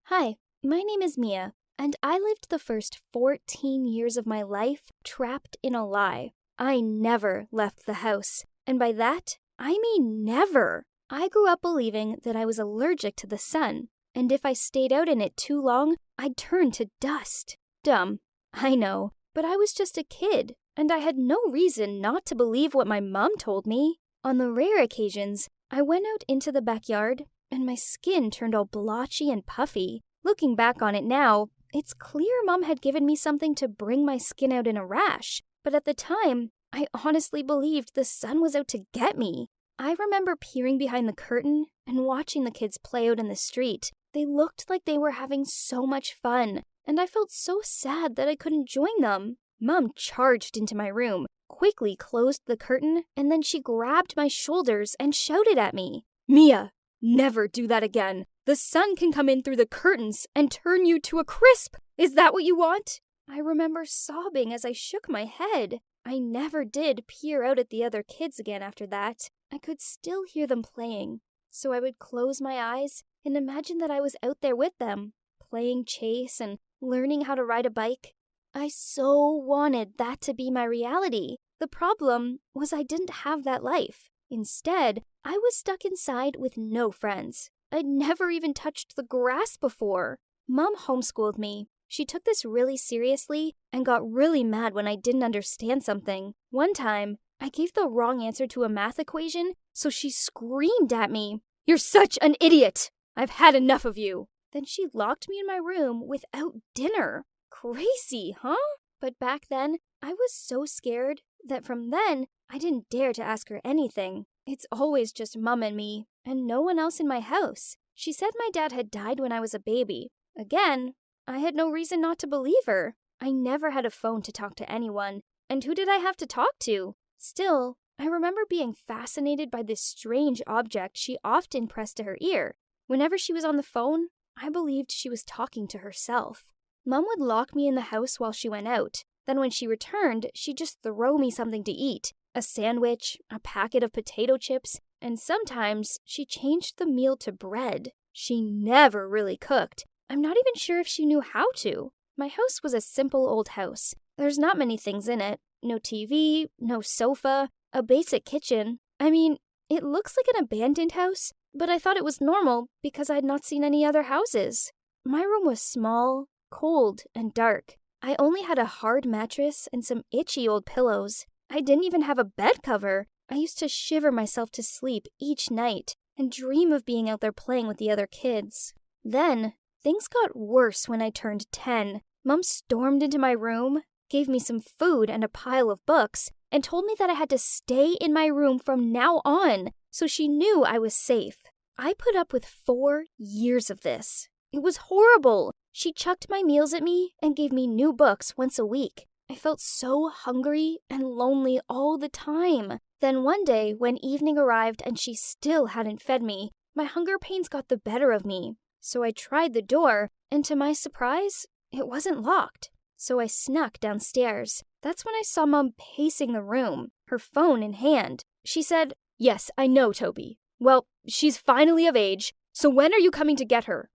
Hi, my name is Mia, and I lived the first 14 years of my life trapped in a lie. I never left the house, and by that, I mean never. I grew up believing that I was allergic to the sun, and if I stayed out in it too long, I'd turn to dust. Dumb, I know, but I was just a kid, and I had no reason not to believe what my mom told me. On the rare occasions, I went out into the backyard, and my skin turned all blotchy and puffy. Looking back on it now, it's clear Mom had given me something to bring my skin out in a rash, but at the time, I honestly believed the sun was out to get me. I remember peering behind the curtain and watching the kids play out in the street. They looked like they were having so much fun, and I felt so sad that I couldn't join them. Mom charged into my room, quickly closed the curtain, and then she grabbed my shoulders and shouted at me, "Mia, never do that again. The sun can come in through the curtains and turn you to a crisp. Is that what you want?" I remember sobbing as I shook my head. I never did peer out at the other kids again after that. I could still hear them playing, so I would close my eyes and imagine that I was out there with them, playing chase and learning how to ride a bike. I so wanted that to be my reality. The problem was I didn't have that life. Instead, I was stuck inside with no friends. I'd never even touched the grass before. Mom homeschooled me. She took this really seriously and got really mad when I didn't understand something. One time, I gave the wrong answer to a math equation, so she screamed at me, "You're such an idiot! I've had enough of you!" Then she locked me in my room without dinner. Crazy, huh? But back then, I was so scared that from then, I didn't dare to ask her anything. It's always just Mom and me, and no one else in my house. She said my dad had died when I was a baby. Again, I had no reason not to believe her. I never had a phone to talk to anyone, and who did I have to talk to? Still, I remember being fascinated by this strange object she often pressed to her ear. Whenever she was on the phone, I believed she was talking to herself. Mom would lock me in the house while she went out. Then when she returned, she'd just throw me something to eat. A sandwich, a packet of potato chips, and sometimes she changed the meal to bread. She never really cooked. I'm not even sure if she knew how to. My house was a simple old house. There's not many things in it. No TV, no sofa, a basic kitchen. I mean, it looks like an abandoned house, but I thought it was normal because I'd not seen any other houses. My room was small, cold, and dark. I only had a hard mattress and some itchy old pillows. I didn't even have a bed cover. I used to shiver myself to sleep each night and dream of being out there playing with the other kids. Then, things got worse when I turned 10. Mom stormed into my room, gave me some food and a pile of books, and told me that I had to stay in my room from now on, so she knew I was safe. I put up with 4 years of this. It was horrible. She chucked my meals at me and gave me new books once a week. I felt so hungry and lonely all the time. Then one day, when evening arrived and she still hadn't fed me, my hunger pains got the better of me. So I tried the door, and to my surprise, it wasn't locked. So I snuck downstairs. That's when I saw Mom pacing the room, her phone in hand. She said, "Yes, I know, Toby. Well, she's finally of age, so when are you coming to get her?"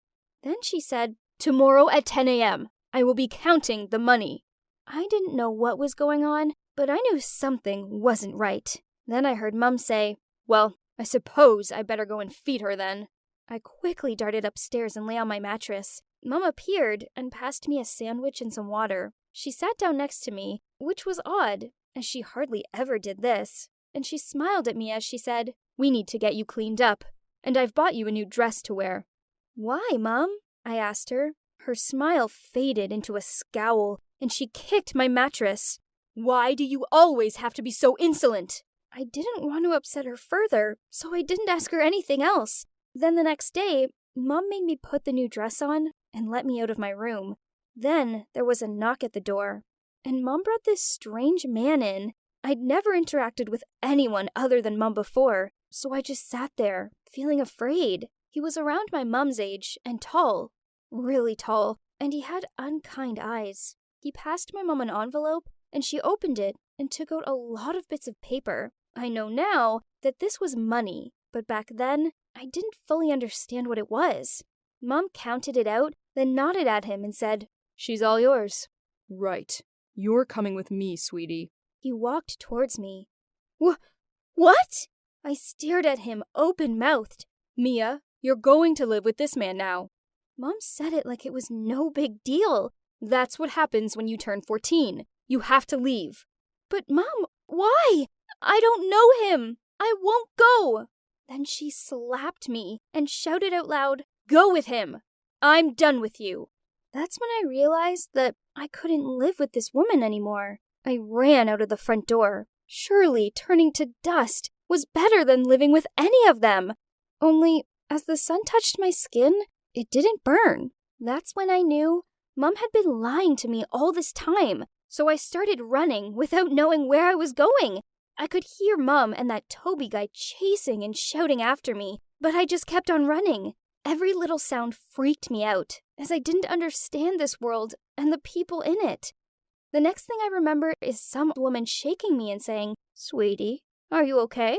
Then she said, "Tomorrow at 10 a.m. I will be counting the money." I didn't know what was going on, but I knew something wasn't right. Then I heard Mom say, "Well, I suppose I better go and feed her then." I quickly darted upstairs and lay on my mattress. Mom appeared and passed me a sandwich and some water. She sat down next to me, which was odd, as she hardly ever did this. And she smiled at me as she said, "We need to get you cleaned up, and I've bought you a new dress to wear." "Why, Mom?" I asked her. Her smile faded into a scowl, and she kicked my mattress. "Why do you always have to be so insolent?" I didn't want to upset her further, so I didn't ask her anything else. Then the next day, Mom made me put the new dress on and let me out of my room. Then there was a knock at the door, and Mom brought this strange man in. I'd never interacted with anyone other than Mom before, so I just sat there, feeling afraid. He was around my mom's age and tall, really tall, and he had unkind eyes. He passed my mom an envelope, and she opened it and took out a lot of bits of paper. I know now that this was money, but back then, I didn't fully understand what it was. Mom counted it out, then nodded at him and said, "She's all yours." "Right. You're coming with me, sweetie." He walked towards me. What? I stared at him open-mouthed. "Mia, you're going to live with this man now." Mom said it like it was no big deal. "That's what happens when you turn 14. You have to leave." "But Mom, why? I don't know him. I won't go." Then she slapped me and shouted out loud, "Go with him. I'm done with you." That's when I realized that I couldn't live with this woman anymore. I ran out of the front door. Surely turning to dust was better than living with any of them. Only, as the sun touched my skin, it didn't burn. That's when I knew Mom had been lying to me all this time. So I started running without knowing where I was going. I could hear Mom and that Toby guy chasing and shouting after me, but I just kept on running. Every little sound freaked me out, as I didn't understand this world and the people in it. The next thing I remember is some woman shaking me and saying, "Sweetie, are you okay?"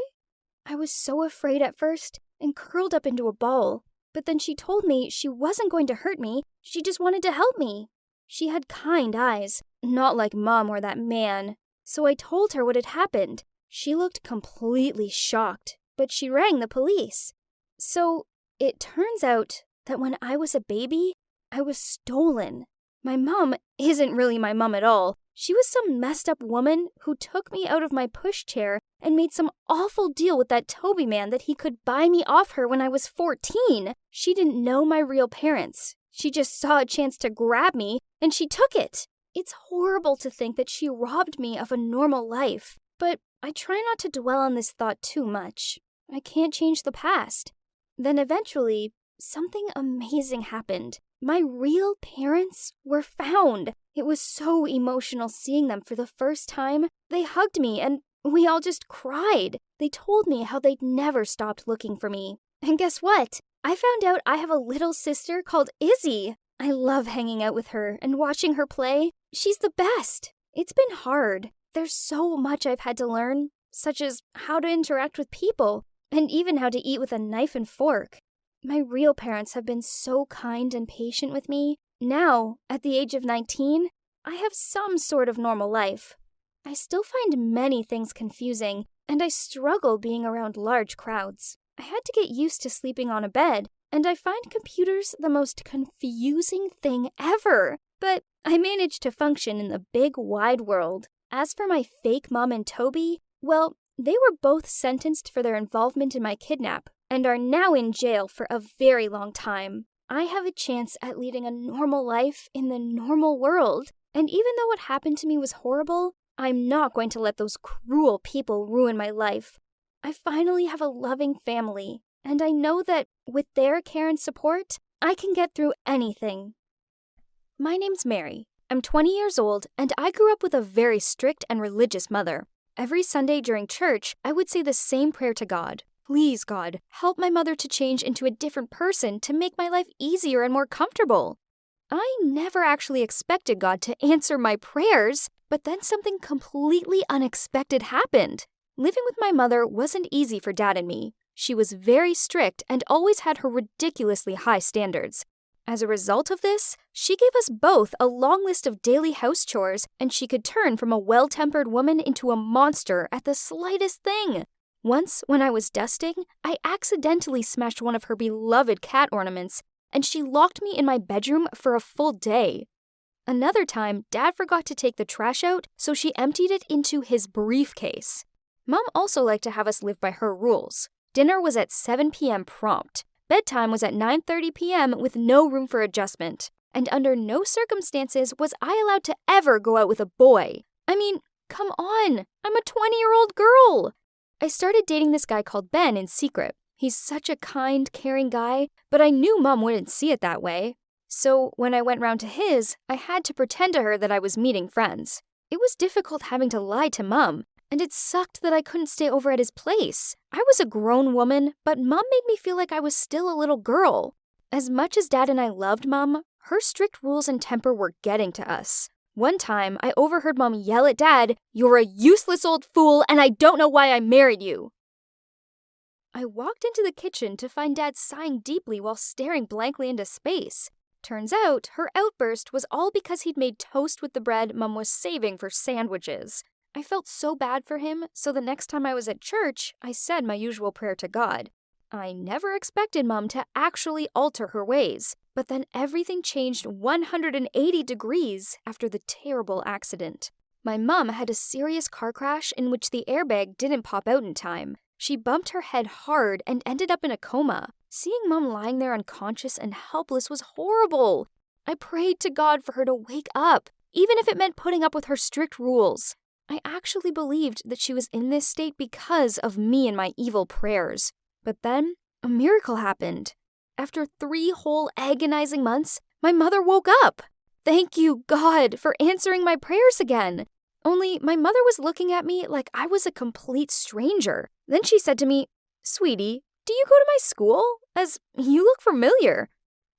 I was so afraid at first and curled up into a ball, but then she told me she wasn't going to hurt me, she just wanted to help me. She had kind eyes, not like Mom or that man, so I told her what had happened. She looked completely shocked, but she rang the police. So it turns out that when I was a baby, I was stolen. My mom isn't really my mom at all. She was some messed up woman who took me out of my pushchair and made some awful deal with that Toby man that he could buy me off her when I was 14. She didn't know my real parents. She just saw a chance to grab me, and she took it. It's horrible to think that she robbed me of a normal life, but I try not to dwell on this thought too much. I can't change the past. Then eventually, something amazing happened. My real parents were found. It was so emotional seeing them for the first time. They hugged me and we all just cried. They told me how they'd never stopped looking for me. And guess what? I found out I have a little sister called Izzy. I love hanging out with her and watching her play. She's the best. It's been hard. There's so much I've had to learn, such as how to interact with people, and even how to eat with a knife and fork. My real parents have been so kind and patient with me. Now, at the age of 19, I have some sort of normal life. I still find many things confusing, and I struggle being around large crowds. I had to get used to sleeping on a bed, and I find computers the most confusing thing ever. But I managed to function in the big, wide world. As for my fake mom and Toby, well, they were both sentenced for their involvement in my kidnap and are now in jail for a very long time. I have a chance at leading a normal life in the normal world, and even though what happened to me was horrible, I'm not going to let those cruel people ruin my life. I finally have a loving family, and I know that with their care and support, I can get through anything. My name's Mary. I'm 20 years old, and I grew up with a very strict and religious mother. Every Sunday during church, I would say the same prayer to God. Please, God, help my mother to change into a different person to make my life easier and more comfortable. I never actually expected God to answer my prayers, but then something completely unexpected happened. Living with my mother wasn't easy for Dad and me. She was very strict and always had her ridiculously high standards. As a result of this, she gave us both a long list of daily house chores, and she could turn from a well-tempered woman into a monster at the slightest thing. Once, when I was dusting, I accidentally smashed one of her beloved cat ornaments, and she locked me in my bedroom for a full day. Another time, Dad forgot to take the trash out, so she emptied it into his briefcase. Mom also liked to have us live by her rules. Dinner was at 7 p.m. prompt. Bedtime was at 9:30 p.m. with no room for adjustment. And under no circumstances was I allowed to ever go out with a boy. I mean, come on, I'm a 20-year-old girl. I started dating this guy called Ben in secret. He's such a kind, caring guy, but I knew Mom wouldn't see it that way. So when I went round to his, I had to pretend to her that I was meeting friends. It was difficult having to lie to Mom, and it sucked that I couldn't stay over at his place. I was a grown woman, but Mom made me feel like I was still a little girl. As much as Dad and I loved Mom, her strict rules and temper were getting to us. One time, I overheard Mom yell at Dad, "You're a useless old fool, and I don't know why I married you." I walked into the kitchen to find Dad sighing deeply while staring blankly into space. Turns out, her outburst was all because he'd made toast with the bread Mom was saving for sandwiches. I felt so bad for him, so the next time I was at church, I said my usual prayer to God. I never expected Mom to actually alter her ways, but then everything changed 180 degrees after the terrible accident. My mom had a serious car crash in which the airbag didn't pop out in time. She bumped her head hard and ended up in a coma. Seeing Mom lying there unconscious and helpless was horrible. I prayed to God for her to wake up, even if it meant putting up with her strict rules. I actually believed that she was in this state because of me and my evil prayers. But then, a miracle happened. After 3 whole agonizing months, my mother woke up. Thank you, God, for answering my prayers again. Only my mother was looking at me like I was a complete stranger. Then she said to me, "Sweetie, do you go to my school? As you look familiar."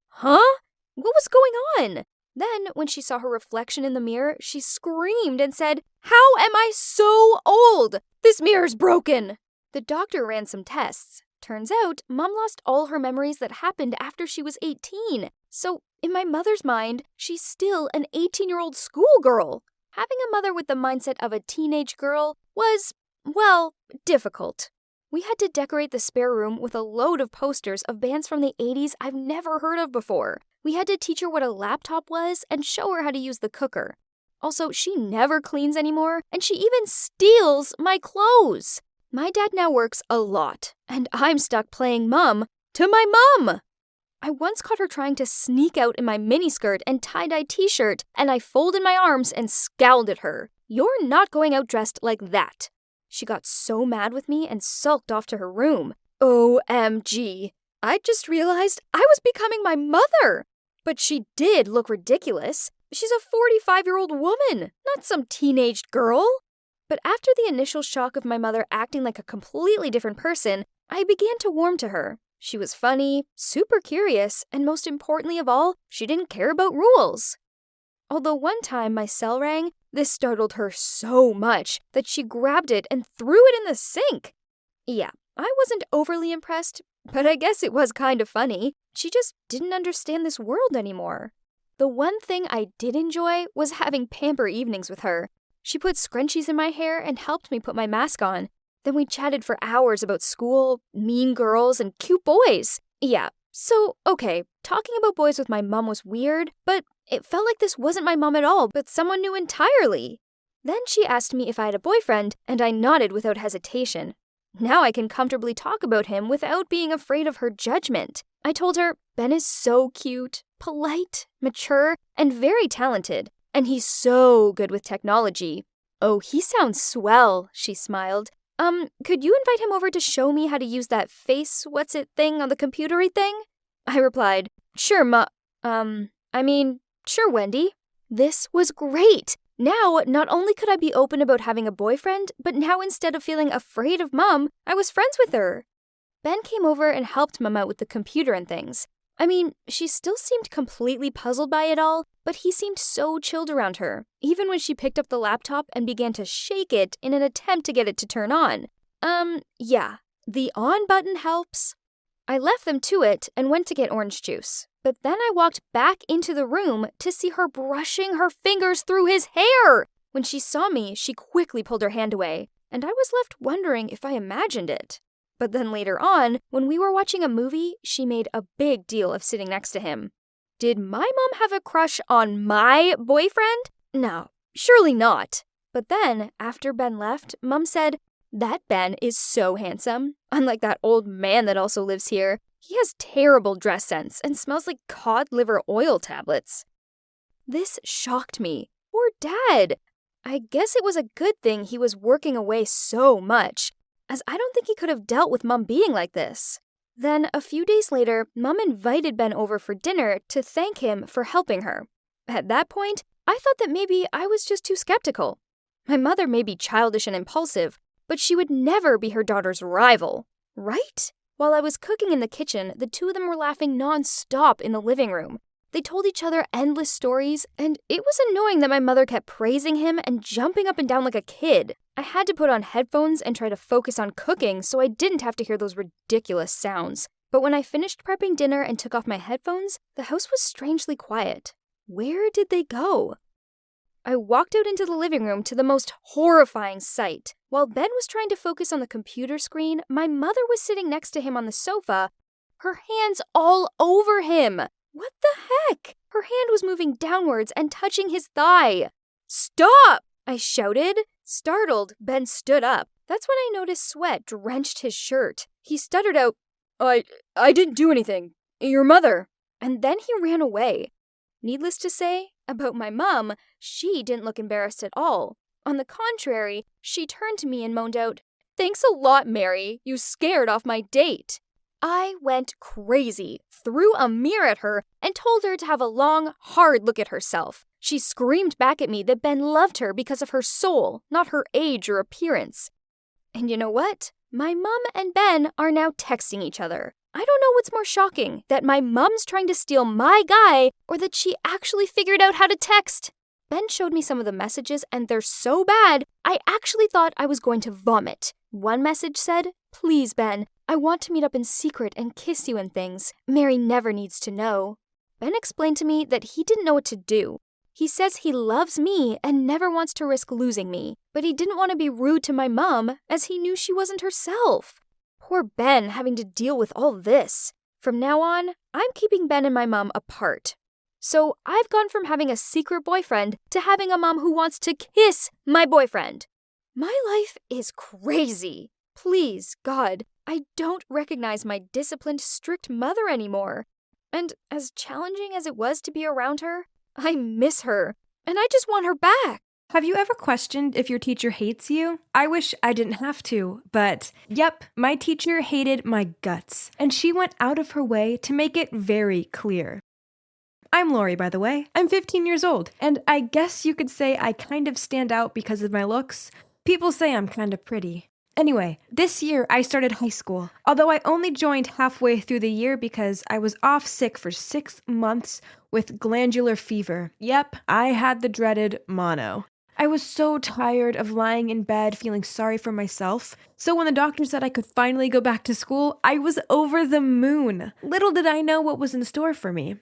Huh? What was going on? Then, when she saw her reflection in the mirror, she screamed and said, "How am I so old? This mirror's broken." The doctor ran some tests. Turns out, Mom lost all her memories that happened after she was 18. So, in my mother's mind, she's still an 18-year-old schoolgirl. Having a mother with the mindset of a teenage girl was, well, difficult. We had to decorate the spare room with a load of posters of bands from the 80s I've never heard of before. We had to teach her what a laptop was and show her how to use the cooker. Also, she never cleans anymore, and she even steals my clothes. My dad now works a lot, and I'm stuck playing mom to my mom. I once caught her trying to sneak out in my miniskirt and tie-dye t-shirt, and I folded my arms and scowled at her. "You're not going out dressed like that." She got so mad with me and sulked off to her room. OMG. I just realized I was becoming my mother. But she did look ridiculous. She's a 45-year-old woman, not some teenaged girl. But after the initial shock of my mother acting like a completely different person, I began to warm to her. She was funny, super curious, and most importantly of all, she didn't care about rules. Although one time my cell rang, this startled her so much that she grabbed it and threw it in the sink. Yeah, I wasn't overly impressed, but I guess it was kind of funny. She just didn't understand this world anymore. The one thing I did enjoy was having pamper evenings with her. She put scrunchies in my hair and helped me put my mask on. Then we chatted for hours about school, mean girls, and cute boys. Yeah, so, okay, talking about boys with my mom was weird, but it felt like this wasn't my mom at all, but someone new entirely. Then she asked me if I had a boyfriend, and I nodded without hesitation. Now I can comfortably talk about him without being afraid of her judgment. I told her, Ben is so cute, polite, mature, and very talented, and he's so good with technology. Oh, he sounds swell, she smiled. Could you invite him over to show me how to use that face-what's-it thing on the computery thing? I replied, sure, sure, Wendy. This was great. Now, not only could I be open about having a boyfriend, but now instead of feeling afraid of Mom, I was friends with her. Ben came over and helped Mom out with the computer and things. She still seemed completely puzzled by it all, but he seemed so chilled around her, even when she picked up the laptop and began to shake it in an attempt to get it to turn on. Yeah, the on button helps. I left them to it and went to get orange juice, but then I walked back into the room to see her brushing her fingers through his hair. When she saw me, she quickly pulled her hand away, and I was left wondering if I imagined it. But then later on, when we were watching a movie, she made a big deal of sitting next to him. Did my mom have a crush on my boyfriend? No, surely not. But then, after Ben left, Mom said, "That Ben is so handsome. Unlike that old man that also lives here, he has terrible dress sense and smells like cod liver oil tablets." This shocked me. Poor Dad. I guess it was a good thing he was working away so much, as I don't think he could have dealt with Mom being like this. Then, a few days later, Mom invited Ben over for dinner to thank him for helping her. At that point, I thought that maybe I was just too skeptical. My mother may be childish and impulsive, but she would never be her daughter's rival, right? While I was cooking in the kitchen, the two of them were laughing non-stop in the living room. They told each other endless stories, and it was annoying that my mother kept praising him and jumping up and down like a kid. I had to put on headphones and try to focus on cooking so I didn't have to hear those ridiculous sounds. But when I finished prepping dinner and took off my headphones, the house was strangely quiet. Where did they go? I walked out into the living room to the most horrifying sight. While Ben was trying to focus on the computer screen, my mother was sitting next to him on the sofa, her hands all over him. What the heck? Her hand was moving downwards and touching his thigh. "Stop!" I shouted. Startled, Ben stood up. That's when I noticed sweat drenched his shirt. He stuttered out, I didn't do anything. Your mother." And then he ran away. Needless to say, about my mom, she didn't look embarrassed at all. On the contrary, she turned to me and moaned out, "Thanks a lot, Mary. You scared off my date." I went crazy, threw a mirror at her, and told her to have a long, hard look at herself. She screamed back at me that Ben loved her because of her soul, not her age or appearance. And you know what? My mom and Ben are now texting each other. I don't know what's more shocking, that my mom's trying to steal my guy, or that she actually figured out how to text. Ben showed me some of the messages, and they're so bad, I actually thought I was going to vomit. One message said, "Please, Ben, I want to meet up in secret and kiss you and things. Mary never needs to know." Ben explained to me that he didn't know what to do. He says he loves me and never wants to risk losing me, but he didn't want to be rude to my mom as he knew she wasn't herself. Poor Ben having to deal with all this. From now on, I'm keeping Ben and my mom apart. So I've gone from having a secret boyfriend to having a mom who wants to kiss my boyfriend. My life is crazy. Please, God, I don't recognize my disciplined, strict mother anymore. And as challenging as it was to be around her, I miss her, and I just want her back. Have you ever questioned if your teacher hates you? I wish I didn't have to, but yep, my teacher hated my guts, and she went out of her way to make it very clear. I'm Lori, by the way. I'm 15 years old, and I guess you could say I kind of stand out because of my looks. People say I'm kind of pretty. Anyway, this year I started high school, although I only joined halfway through the year because I was off sick for 6 months with glandular fever. Yep, I had the dreaded mono. I was so tired of lying in bed feeling sorry for myself, so when the doctor said I could finally go back to school, I was over the moon. Little did I know what was in store for me.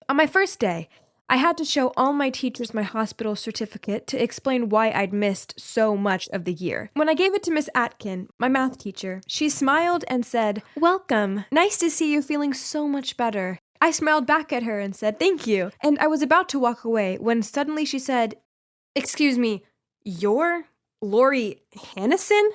On my first day, I had to show all my teachers my hospital certificate to explain why I'd missed so much of the year. When I gave it to Miss Atkin, my math teacher, she smiled and said, "Welcome. Nice to see you feeling so much better." I smiled back at her and said, "Thank you." And I was about to walk away when suddenly she said, "Excuse me, you're Lori Hannison?"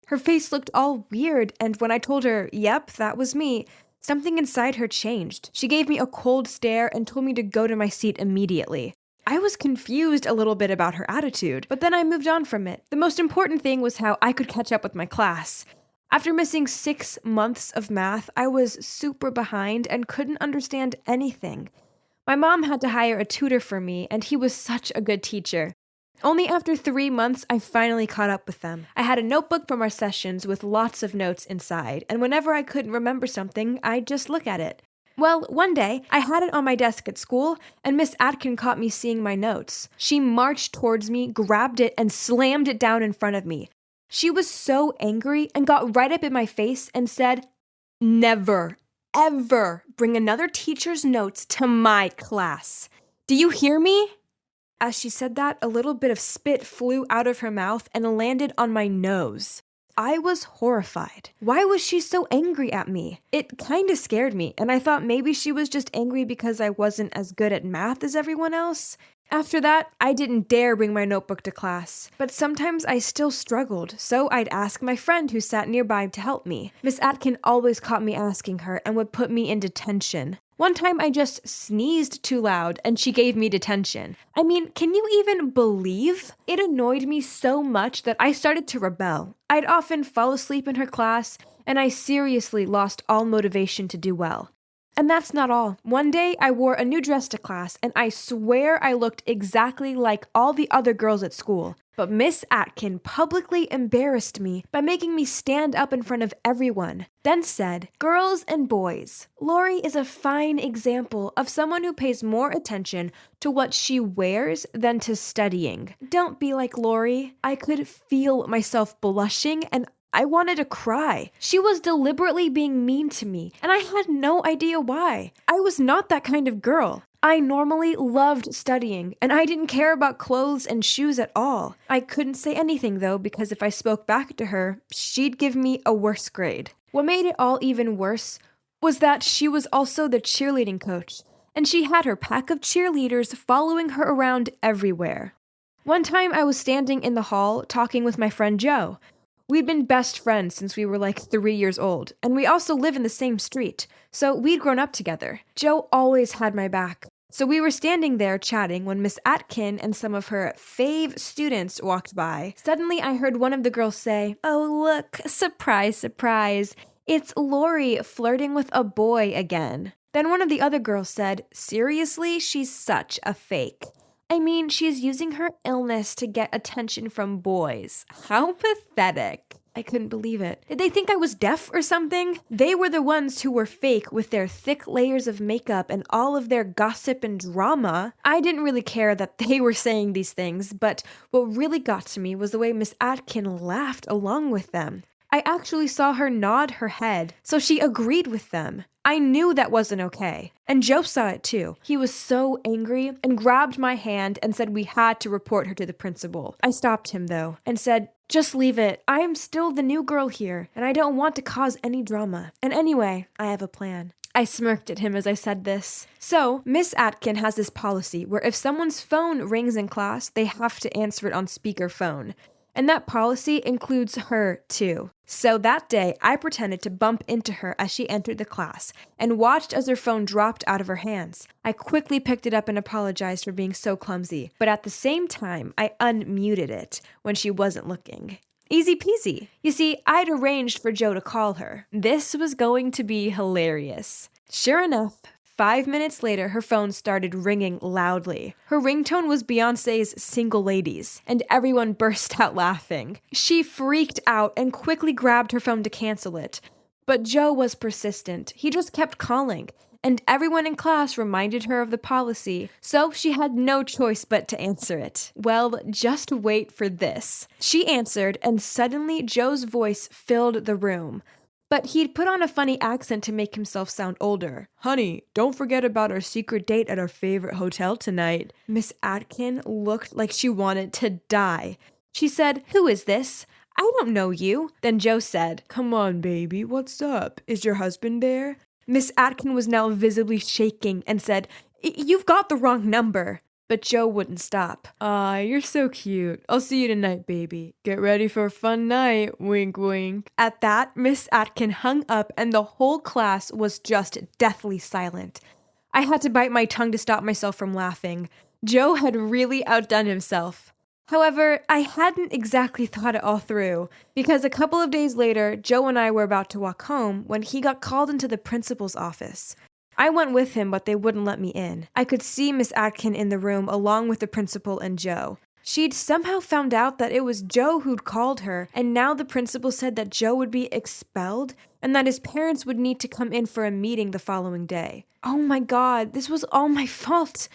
Her face looked all weird, and when I told her, yep, that was me, something inside her changed. She gave me a cold stare and told me to go to my seat immediately. I was confused a little bit about her attitude, but then I moved on from it. The most important thing was how I could catch up with my class. After missing 6 months of math, I was super behind and couldn't understand anything. My mom had to hire a tutor for me, and he was such a good teacher. Only after 3 months, I finally caught up with them. I had a notebook from our sessions with lots of notes inside, and whenever I couldn't remember something, I'd just look at it. Well, one day, I had it on my desk at school, and Miss Atkin caught me seeing my notes. She marched towards me, grabbed it, and slammed it down in front of me. She was so angry and got right up in my face and said, "Never, ever bring another teacher's notes to my class. Do you hear me?" As she said that, a little bit of spit flew out of her mouth and landed on my nose. I was horrified. Why was she so angry at me? It kind of scared me, and I thought maybe she was just angry because I wasn't as good at math as everyone else. After that, I didn't dare bring my notebook to class, but sometimes I still struggled, so I'd ask my friend who sat nearby to help me. Miss Atkin always caught me asking her and would put me in detention. One time I just sneezed too loud and she gave me detention. I mean, can you even believe? It annoyed me so much that I started to rebel. I'd often fall asleep in her class, and I seriously lost all motivation to do well. And that's not all. One day, I wore a new dress to class, and I swear I looked exactly like all the other girls at school. But Miss Atkin publicly embarrassed me by making me stand up in front of everyone, then said, "Girls and boys, Lori is a fine example of someone who pays more attention to what she wears than to studying. Don't be like Lori." I could feel myself blushing and I wanted to cry. She was deliberately being mean to me, and I had no idea why. I was not that kind of girl. I normally loved studying, and I didn't care about clothes and shoes at all. I couldn't say anything, though, because if I spoke back to her, she'd give me a worse grade. What made it all even worse was that she was also the cheerleading coach, and she had her pack of cheerleaders following her around everywhere. One time I was standing in the hall talking with my friend Joe. We'd been best friends since we were like 3 years old, and we also live in the same street, so we'd grown up together. Joe always had my back. So we were standing there chatting when Miss Atkin and some of her fave students walked by. Suddenly I heard one of the girls say, "Oh look, surprise, surprise, it's Lori flirting with a boy again." Then one of the other girls said, "Seriously, she's such a fake. I mean, she's using her illness to get attention from boys. How pathetic." I couldn't believe it. Did they think I was deaf or something? They were the ones who were fake with their thick layers of makeup and all of their gossip and drama. I didn't really care that they were saying these things, but what really got to me was the way Miss Atkin laughed along with them. I actually saw her nod her head, so she agreed with them. I knew that wasn't okay. And Joe saw it too. He was so angry and grabbed my hand and said we had to report her to the principal. I stopped him though and said, "Just leave it. I am still the new girl here and I don't want to cause any drama. And anyway, I have a plan." I smirked at him as I said this. So, Miss Atkin has this policy where if someone's phone rings in class, they have to answer it on speakerphone. And that policy includes her, too. So that day, I pretended to bump into her as she entered the class and watched as her phone dropped out of her hands. I quickly picked it up and apologized for being so clumsy, but at the same time, I unmuted it when she wasn't looking. Easy peasy. You see, I'd arranged for Joe to call her. This was going to be hilarious. Sure enough, 5 minutes later, her phone started ringing loudly. Her ringtone was Beyoncé's Single Ladies, and everyone burst out laughing. She freaked out and quickly grabbed her phone to cancel it. But Joe was persistent. He just kept calling, and everyone in class reminded her of the policy, so she had no choice but to answer it. Well, just wait for this. She answered, and suddenly Joe's voice filled the room. But he'd put on a funny accent to make himself sound older. "Honey, don't forget about our secret date at our favorite hotel tonight." Miss Atkin looked like she wanted to die. She said, "Who is this? I don't know you." Then Joe said, "Come on, baby, what's up? Is your husband there?" Miss Atkin was now visibly shaking and said, "You've got the wrong number." But Joe wouldn't stop. "Aw, you're so cute. I'll see you tonight, baby. Get ready for a fun night. Wink, wink." At that, Miss Atkin hung up and the whole class was just deathly silent. I had to bite my tongue to stop myself from laughing. Joe had really outdone himself. However, I hadn't exactly thought it all through, because a couple of days later, Joe and I were about to walk home when he got called into the principal's office. I went with him, but they wouldn't let me in. I could see Miss Atkin in the room along with the principal and Joe. She'd somehow found out that it was Joe who'd called her, and now the principal said that Joe would be expelled and that his parents would need to come in for a meeting the following day. Oh my God, this was all my fault.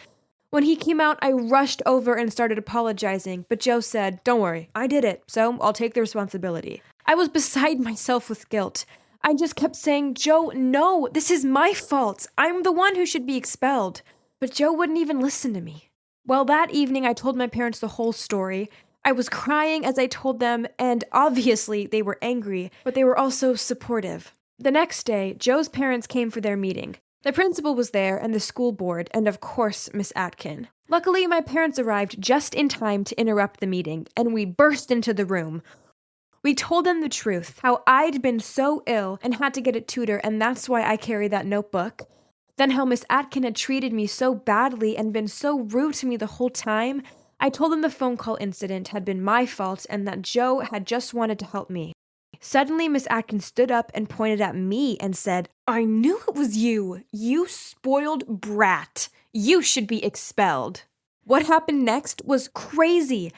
When he came out, I rushed over and started apologizing, but Joe said, "Don't worry, I did it, so I'll take the responsibility." I was beside myself with guilt. I just kept saying, "Joe, no, this is my fault. I'm the one who should be expelled." But Joe wouldn't even listen to me. Well, that evening I told my parents the whole story. I was crying as I told them, and obviously they were angry, but they were also supportive. The next day, Joe's parents came for their meeting. The principal was there, and the school board, and of course, Miss Atkin. Luckily, my parents arrived just in time to interrupt the meeting, and we burst into the room. We told them the truth, how I'd been so ill and had to get a tutor, and that's why I carry that notebook. Then how Miss Atkin had treated me so badly and been so rude to me the whole time. I told them the phone call incident had been my fault and that Joe had just wanted to help me. Suddenly, Miss Atkin stood up and pointed at me and said, "I knew it was you. You spoiled brat. You should be expelled." What happened next was crazy.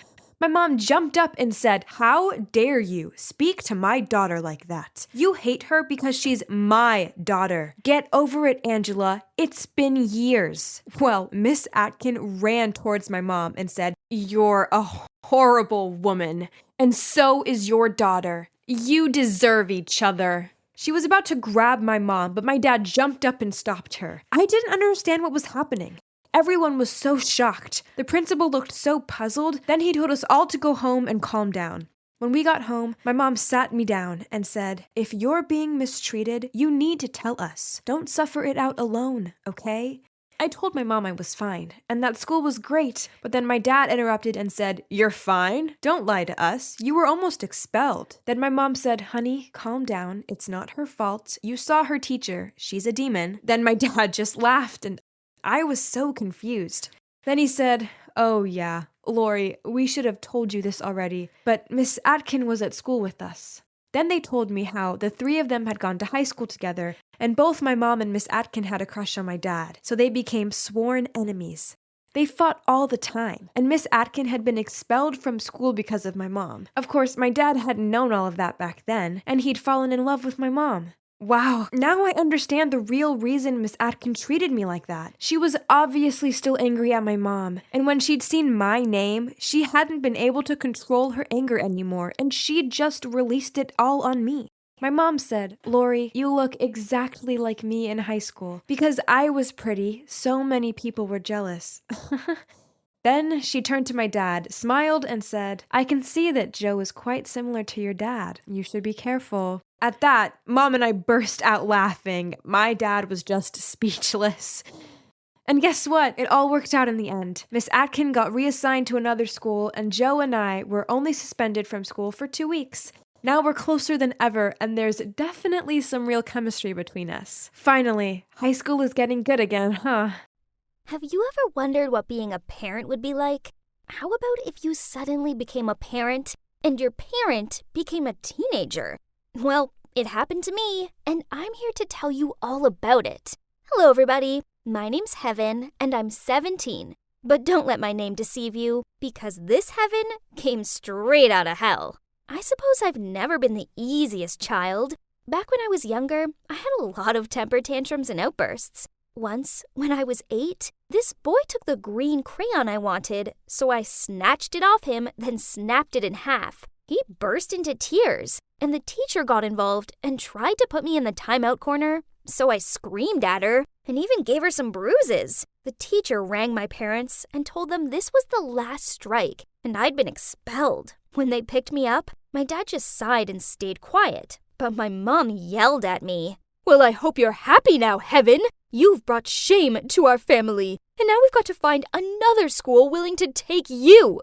My mom jumped up and said, "How dare you speak to my daughter like that? You hate her because she's my daughter. Get over it, Angela. It's been years." Well, Miss Atkin ran towards my mom and said, "You're a horrible woman, and so is your daughter. You deserve each other." She was about to grab my mom, but my dad jumped up and stopped her. I didn't understand what was happening. Everyone was so shocked. The principal looked so puzzled. Then he told us all to go home and calm down. When we got home, my mom sat me down and said, "If you're being mistreated, you need to tell us. Don't suffer it out alone, okay?" I told my mom I was fine, and that school was great, but then my dad interrupted and said, "You're fine? Don't lie to us. You were almost expelled." Then my mom said, "Honey, calm down. It's not her fault. You saw her teacher. She's a demon." Then my dad just laughed, and I was so confused. Then he said, "Oh yeah, Lori, we should have told you this already, but Miss Atkin was at school with us." Then they told me how the three of them had gone to high school together, and both my mom and Miss Atkin had a crush on my dad, so they became sworn enemies. They fought all the time, and Miss Atkin had been expelled from school because of my mom. Of course, my dad hadn't known all of that back then, and he'd fallen in love with my mom. Wow, now I understand the real reason Miss Atkin treated me like that. She was obviously still angry at my mom, and when she'd seen my name, she hadn't been able to control her anger anymore, and she'd just released it all on me. My mom said, "Lori, you look exactly like me in high school. Because I was pretty, so many people were jealous." Then she turned to my dad, smiled, and said, "I can see that Joe is quite similar to your dad. You should be careful." At that, Mom and I burst out laughing. My dad was just speechless. And guess what? It all worked out in the end. Miss Atkin got reassigned to another school, and Joe and I were only suspended from school for 2 weeks. Now we're closer than ever, and there's definitely some real chemistry between us. Finally, high school is getting good again, huh? Have you ever wondered what being a parent would be like? How about if you suddenly became a parent and your parent became a teenager? Well, it happened to me, and I'm here to tell you all about it. Hello, everybody. My name's Heaven, and I'm 17. But don't let my name deceive you, because this Heaven came straight out of hell. I suppose I've never been the easiest child. Back when I was younger, I had a lot of temper tantrums and outbursts. Once, when I was 8, this boy took the green crayon I wanted, so I snatched it off him, then snapped it in half. He burst into tears, and the teacher got involved and tried to put me in the timeout corner, so I screamed at her and even gave her some bruises. The teacher rang my parents and told them this was the last strike, and I'd been expelled. When they picked me up, my dad just sighed and stayed quiet, but my mom yelled at me. "Well, I hope you're happy now, Heaven. You've brought shame to our family, and now we've got to find another school willing to take you."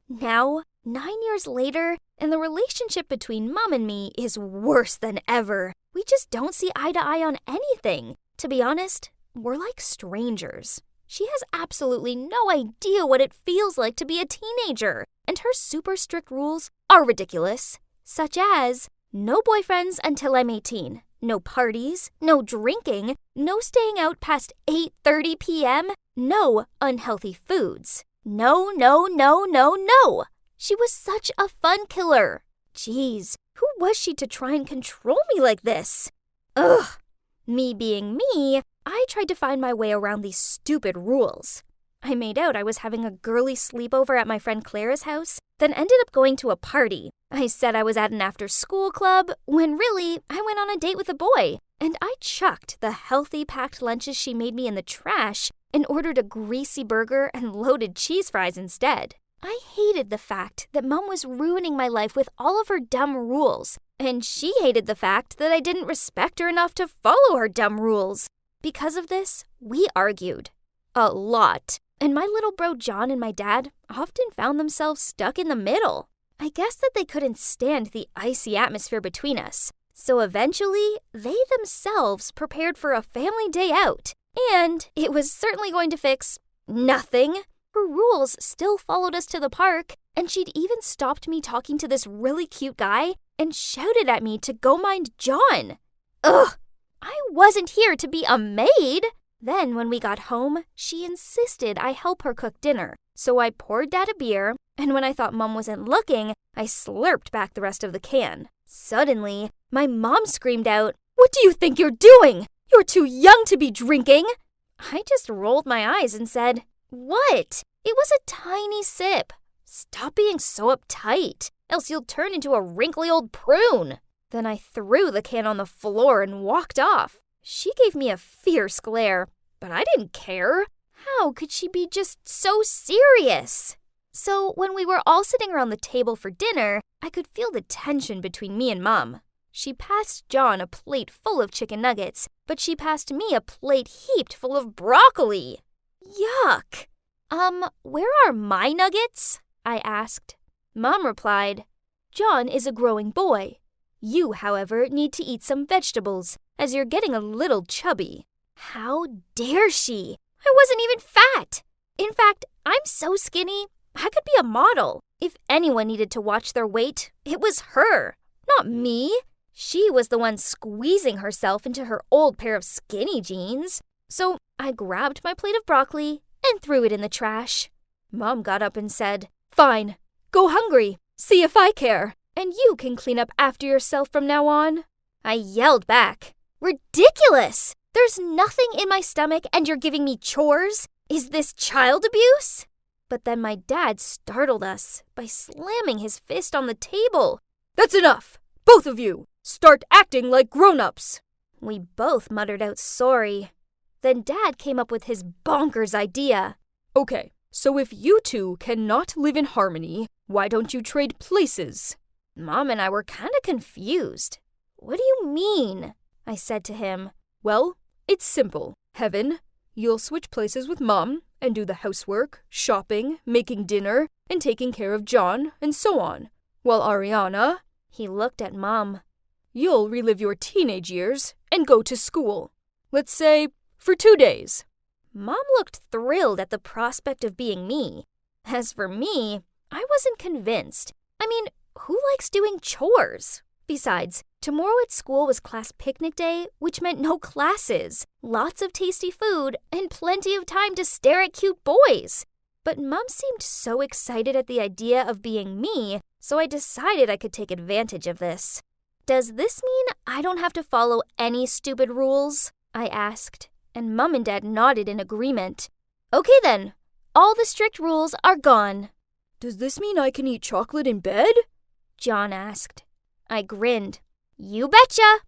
Now, 9 years later, and the relationship between Mom and me is worse than ever. We just don't see eye to eye on anything. To be honest, we're like strangers. She has absolutely no idea what it feels like to be a teenager, and her super strict rules are ridiculous, such as no boyfriends until I'm 18, no parties, no drinking, no staying out past 8:30 p.m., no unhealthy foods. No. She was such a fun killer. Jeez, who was she to try and control me like this? Ugh. Me being me, I tried to find my way around these stupid rules. I made out I was having a girly sleepover at my friend Clare's house, then ended up going to a party. I said I was at an after-school club, when really, I went on a date with a boy, and I chucked the healthy packed lunches she made me in the trash and ordered a greasy burger and loaded cheese fries instead. I hated the fact that Mom was ruining my life with all of her dumb rules, and she hated the fact that I didn't respect her enough to follow her dumb rules. Because of this, we argued. A lot. And my little bro John and my dad often found themselves stuck in the middle. I guess that they couldn't stand the icy atmosphere between us. So eventually, they themselves prepared for a family day out. And it was certainly going to fix nothing. Her rules still followed us to the park, and she'd even stopped me talking to this really cute guy and shouted at me to go mind John. Ugh! I wasn't here to be a maid! Then when we got home, she insisted I help her cook dinner. So I poured Dad a beer, and when I thought Mom wasn't looking, I slurped back the rest of the can. Suddenly, my mom screamed out, "What do you think you're doing? You're too young to be drinking!" I just rolled my eyes and said, "What? It was a tiny sip. Stop being so uptight, else you'll turn into a wrinkly old prune." Then I threw the can on the floor and walked off. She gave me a fierce glare, but I didn't care. How could she be just so serious? So when we were all sitting around the table for dinner, I could feel the tension between me and Mom. She passed John a plate full of chicken nuggets, but she passed me a plate heaped full of broccoli. Yuck! Where are my nuggets?" I asked. Mom replied, "John is a growing boy. You, however, need to eat some vegetables, as you're getting a little chubby." How dare she? I wasn't even fat. In fact, I'm so skinny, I could be a model. If anyone needed to watch their weight, it was her, not me. She was the one squeezing herself into her old pair of skinny jeans. So I grabbed my plate of broccoli and threw it in the trash. Mom got up and said, "Fine, go hungry. See if I care. And you can clean up after yourself from now on." I yelled back, "Ridiculous! There's nothing in my stomach and you're giving me chores? Is this child abuse?" But then my dad startled us by slamming his fist on the table. "That's enough! Both of you! Start acting like grown-ups!" We both muttered out sorry. Then Dad came up with his bonkers idea. "Okay, so if you two cannot live in harmony, why don't you trade places?" Mom and I were kind of confused. "What do you mean?" I said to him. "Well, it's simple. Heaven, you'll switch places with Mom and do the housework, shopping, making dinner, and taking care of John, and so on. While Ariana," he looked at Mom, "you'll relive your teenage years and go to school. Let's say for 2 days." Mom looked thrilled at the prospect of being me. As for me, I wasn't convinced. I mean, who likes doing chores? Besides, tomorrow at school was class picnic day, which meant no classes, lots of tasty food, and plenty of time to stare at cute boys. But Mom seemed so excited at the idea of being me, so I decided I could take advantage of this. "Does this mean I don't have to follow any stupid rules?" I asked, and Mom and Dad nodded in agreement. "Okay then, all the strict rules are gone." "Does this mean I can eat chocolate in bed?" John asked. I grinned. "You betcha!"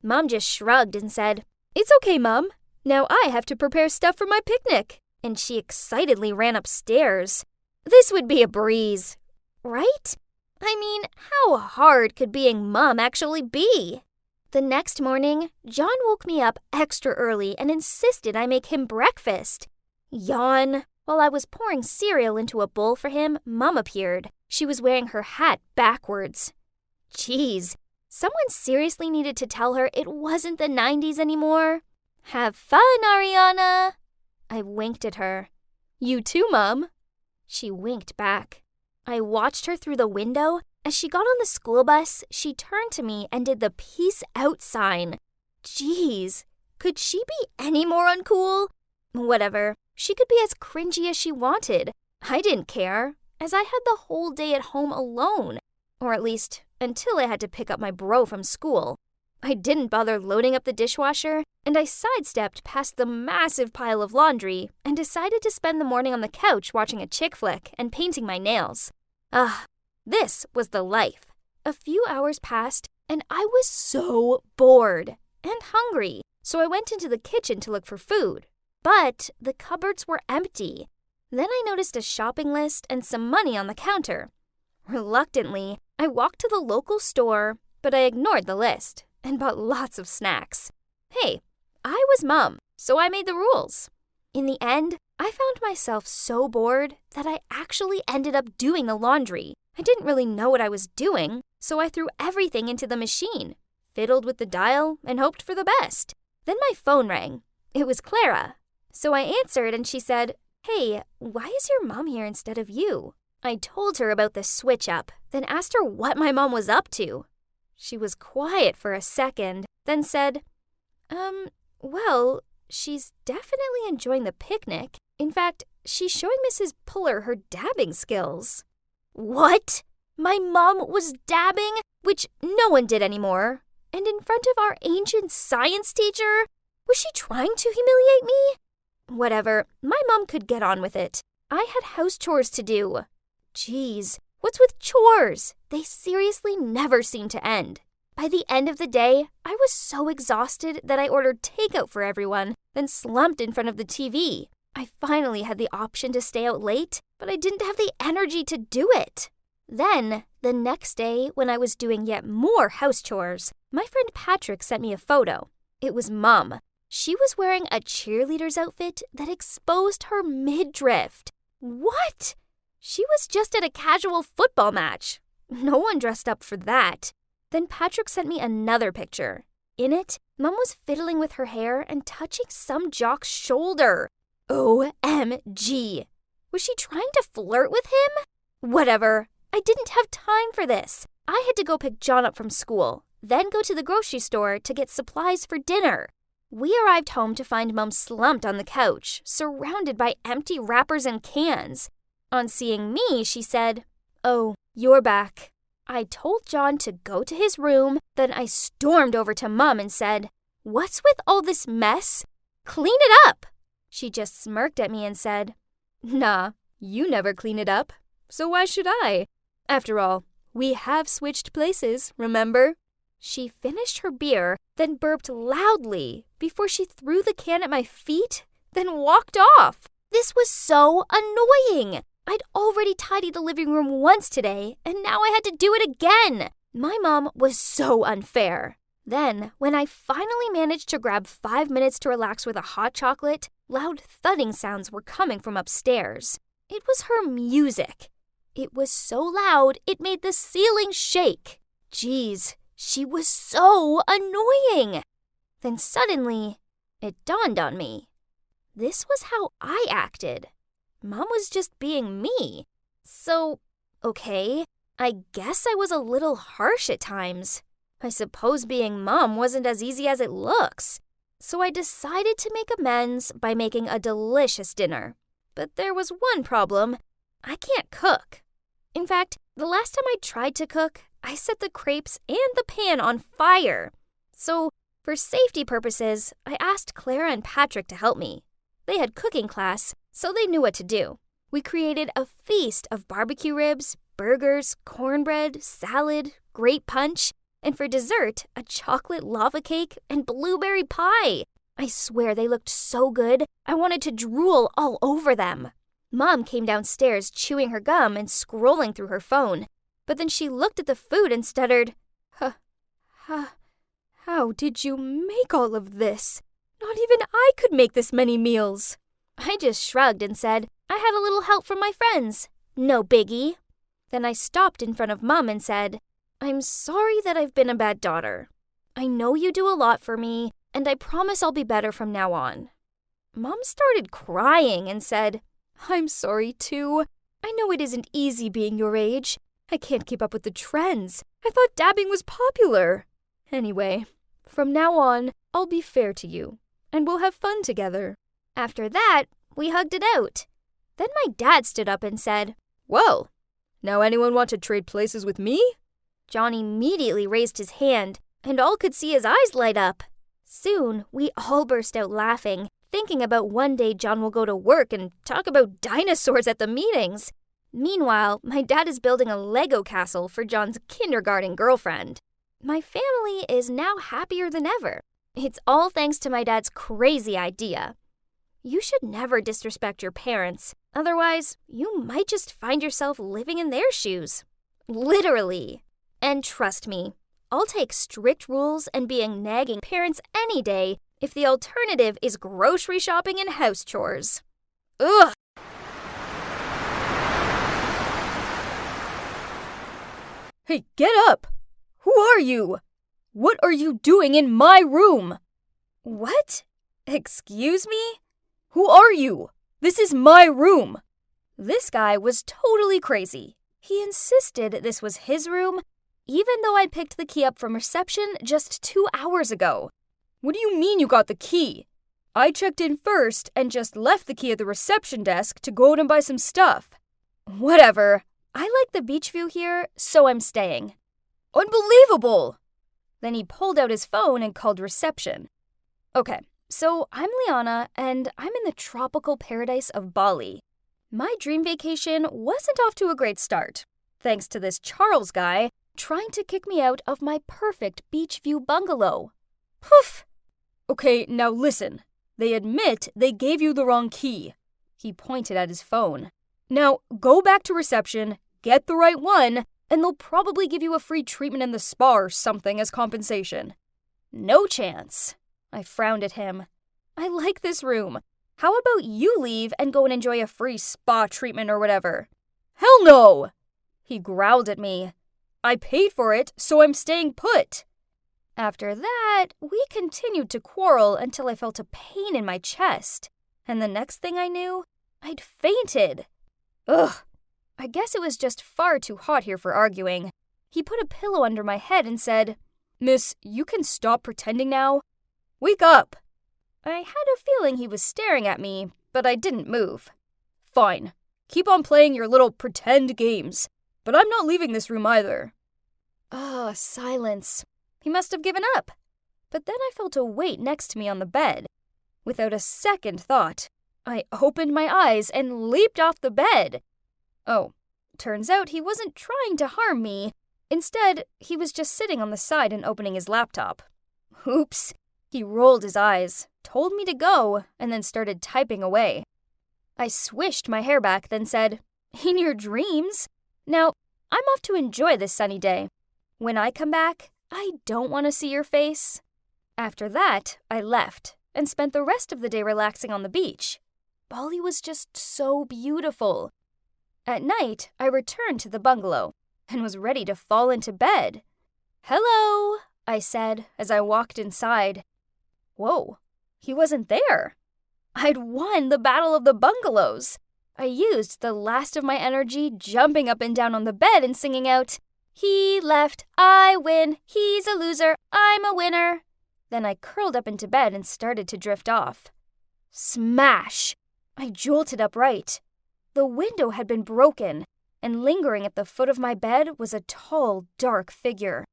Mom just shrugged and said, "It's okay, Mom. Now I have to prepare stuff for my picnic." And she excitedly ran upstairs. This would be a breeze, right? I mean, how hard could being Mom actually be? The next morning, John woke me up extra early and insisted I make him breakfast. Yawn. While I was pouring cereal into a bowl for him, Mom appeared. She was wearing her hat backwards. Geez, someone seriously needed to tell her it wasn't the 90s anymore. "Have fun, Ariana." I winked at her. "You too, Mom." She winked back. I watched her through the window. As she got on the school bus, she turned to me and did the peace out sign. Geez, could she be any more uncool? Whatever, she could be as cringy as she wanted. I didn't care, as I had the whole day at home alone. Or at least, until I had to pick up my bro from school. I didn't bother loading up the dishwasher, and I sidestepped past the massive pile of laundry and decided to spend the morning on the couch watching a chick flick and painting my nails. This was the life. A few hours passed, and I was so bored and hungry, so I went into the kitchen to look for food. But the cupboards were empty. Then I noticed a shopping list and some money on the counter. Reluctantly, I walked to the local store, but I ignored the list and bought lots of snacks. Hey, I was Mom, so I made the rules. In the end, I found myself so bored that I actually ended up doing the laundry. I didn't really know what I was doing, so I threw everything into the machine, fiddled with the dial, and hoped for the best. Then my phone rang. It was Clara. So I answered and she said, "Hey, why is your mom here instead of you?" I told her about the switch-up, then asked her what my mom was up to. She was quiet for a second, then said, well, she's definitely enjoying the picnic. In fact, she's showing Mrs. Puller her dabbing skills. What? My mom was dabbing? Which no one did anymore. And in front of our ancient science teacher? Was she trying to humiliate me? Whatever, my mom could get on with it. I had house chores to do. Jeez, what's with chores? They seriously never seem to end. By the end of the day, I was so exhausted that I ordered takeout for everyone, then slumped in front of the TV. I finally had the option to stay out late, but I didn't have the energy to do it. Then, the next day, when I was doing yet more house chores, my friend Patrick sent me a photo. It was Mom. She was wearing a cheerleader's outfit that exposed her midriff. What? She was just at a casual football match. No one dressed up for that. Then Patrick sent me another picture. In it, Mom was fiddling with her hair and touching some jock's shoulder. OMG. Was she trying to flirt with him? Whatever. I didn't have time for this. I had to go pick John up from school, then go to the grocery store to get supplies for dinner. We arrived home to find Mom slumped on the couch, surrounded by empty wrappers and cans. On seeing me, she said, "Oh, you're back." I told John to go to his room, then I stormed over to Mom and said, "What's with all this mess? Clean it up!" She just smirked at me and said, "Nah, you never clean it up, so why should I? After all, we have switched places, remember?" She finished her beer, then burped loudly before she threw the can at my feet, then walked off. This was so annoying. I'd already tidied the living room once today, and now I had to do it again. My mom was so unfair. Then, when I finally managed to grab 5 minutes to relax with a hot chocolate, loud thudding sounds were coming from upstairs. It was her music. It was so loud, it made the ceiling shake. Jeez, she was so annoying. Then suddenly, it dawned on me. This was how I acted. Mom was just being me. So, okay, I guess I was a little harsh at times. I suppose being Mom wasn't as easy as it looks. So I decided to make amends by making a delicious dinner. But there was one problem. I can't cook. In fact, the last time I tried to cook, I set the crepes and the pan on fire. So, for safety purposes, I asked Clare and Patrick to help me. They had cooking class, so they knew what to do. We created a feast of barbecue ribs, burgers, cornbread, salad, grape punch, and for dessert, a chocolate lava cake and blueberry pie. I swear they looked so good, I wanted to drool all over them. Mom came downstairs chewing her gum and scrolling through her phone, but then she looked at the food and stuttered, How did you make all of this? Not even I could make this many meals." I just shrugged and said, "I had a little help from my friends. No biggie." Then I stopped in front of Mom and said, "I'm sorry that I've been a bad daughter. I know you do a lot for me, and I promise I'll be better from now on." Mom started crying and said, "I'm sorry too. I know it isn't easy being your age. I can't keep up with the trends. I thought dabbing was popular. Anyway, from now on, I'll be fair to you, and we'll have fun together." After that, we hugged it out. Then my dad stood up and said, "Well, now anyone want to trade places with me?" John immediately raised his hand, and all could see his eyes light up. Soon, we all burst out laughing, thinking about one day John will go to work and talk about dinosaurs at the meetings. Meanwhile, my dad is building a Lego castle for John's kindergarten girlfriend. My family is now happier than ever. It's all thanks to my dad's crazy idea. You should never disrespect your parents. Otherwise, you might just find yourself living in their shoes. Literally. And trust me, I'll take strict rules and being nagging parents any day if the alternative is grocery shopping and house chores. Ugh! Hey, get up! Who are you? What are you doing in my room? What? Excuse me? Who are you? This is my room. This guy was totally crazy. He insisted this was his room, even though I'd picked the key up from reception just 2 hours ago. What do you mean you got the key? I checked in first and just left the key at the reception desk to go out and buy some stuff. Whatever. I like the beach view here, so I'm staying. Unbelievable! Then he pulled out his phone and called reception. Okay, so I'm Liana, and I'm in the tropical paradise of Bali. My dream vacation wasn't off to a great start, thanks to this Charles guy trying to kick me out of my perfect beach view bungalow. Poof! Okay, now listen. They admit they gave you the wrong key. He pointed at his phone. Now, go back to reception, get the right one, and they'll probably give you a free treatment in the spa or something as compensation. No chance. I frowned at him. I like this room. How about you leave and go and enjoy a free spa treatment or whatever? Hell no! He growled at me. I paid for it, so I'm staying put. After that, we continued to quarrel until I felt a pain in my chest. And the next thing I knew, I'd fainted. Ugh. I guess it was just far too hot here for arguing. He put a pillow under my head and said, "Miss, you can stop pretending now. Wake up." I had a feeling he was staring at me, but I didn't move. Fine. Keep on playing your little pretend games. But I'm not leaving this room either. Silence. He must have given up. But then I felt a weight next to me on the bed. Without a second thought, I opened my eyes and leaped off the bed. Oh, turns out he wasn't trying to harm me. Instead, he was just sitting on the side and opening his laptop. Oops. He rolled his eyes, told me to go, and then started typing away. I swished my hair back, then said, "In your dreams? Now, I'm off to enjoy this sunny day. When I come back, I don't want to see your face." After that, I left and spent the rest of the day relaxing on the beach. Bali was just so beautiful. At night, I returned to the bungalow and was ready to fall into bed. "Hello," I said as I walked inside. Whoa, he wasn't there. I'd won the battle of the bungalows. I used the last of my energy jumping up and down on the bed and singing out, "He left, I win, he's a loser, I'm a winner." Then I curled up into bed and started to drift off. Smash! I jolted upright. The window had been broken, and lingering at the foot of my bed was a tall, dark figure.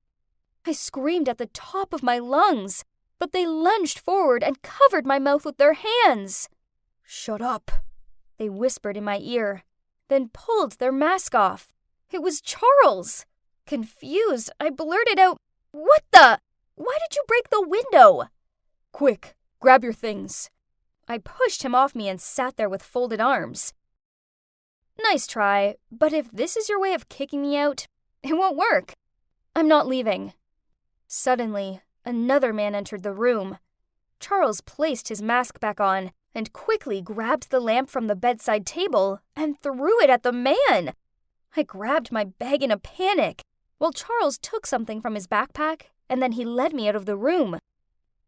I screamed at the top of my lungs, but they lunged forward and covered my mouth with their hands. "Shut up," they whispered in my ear, then pulled their mask off. It was Charles. Confused, I blurted out, "What the? Why did you break the window?" "Quick, grab your things." I pushed him off me and sat there with folded arms. Nice try, but if this is your way of kicking me out, it won't work. I'm not leaving. Suddenly, another man entered the room. Charles placed his mask back on and quickly grabbed the lamp from the bedside table and threw it at the man. I grabbed my bag in a panic, while Charles took something from his backpack, and then he led me out of the room.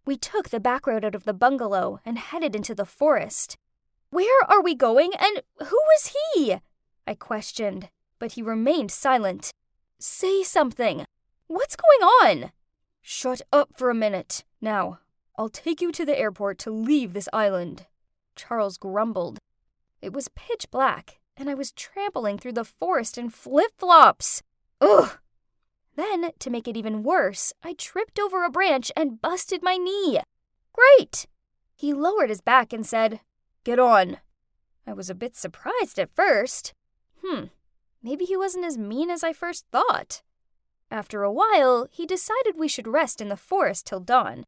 We took the back road out of the bungalow and headed into the forest. "Where are we going, and who is he?" I questioned, but he remained silent. "Say something. What's going on?" "Shut up for a minute. Now, I'll take you to the airport to leave this island," Charles grumbled. It was pitch black, and I was trampling through the forest in flip-flops. Ugh! Then, to make it even worse, I tripped over a branch and busted my knee. "Great!" He lowered his back and said, "Get on." I was a bit surprised at first. Maybe he wasn't as mean as I first thought. After a while, he decided we should rest in the forest till dawn.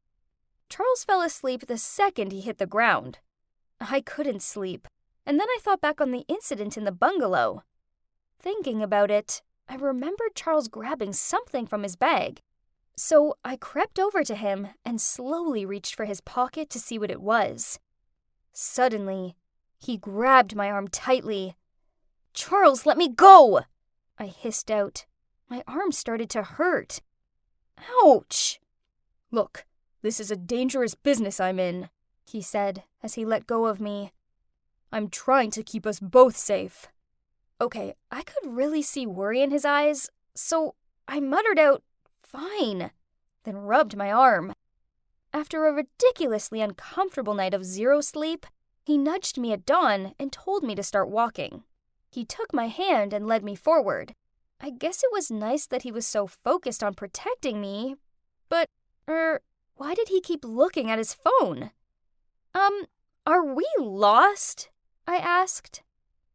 Charles fell asleep the second he hit the ground. I couldn't sleep, and then I thought back on the incident in the bungalow. Thinking about it, I remembered Charles grabbing something from his bag. So I crept over to him and slowly reached for his pocket to see what it was. Suddenly, he grabbed my arm tightly. "Charles, let me go!" I hissed out. My arm started to hurt. Ouch! "Look, this is a dangerous business I'm in," he said as he let go of me. "I'm trying to keep us both safe." Okay, I could really see worry in his eyes, so I muttered out, "Fine," then rubbed my arm. After a ridiculously uncomfortable night of zero sleep, he nudged me at dawn and told me to start walking. He took my hand and led me forward. I guess it was nice that he was so focused on protecting me, but, why did he keep looking at his phone? Are we lost? I asked.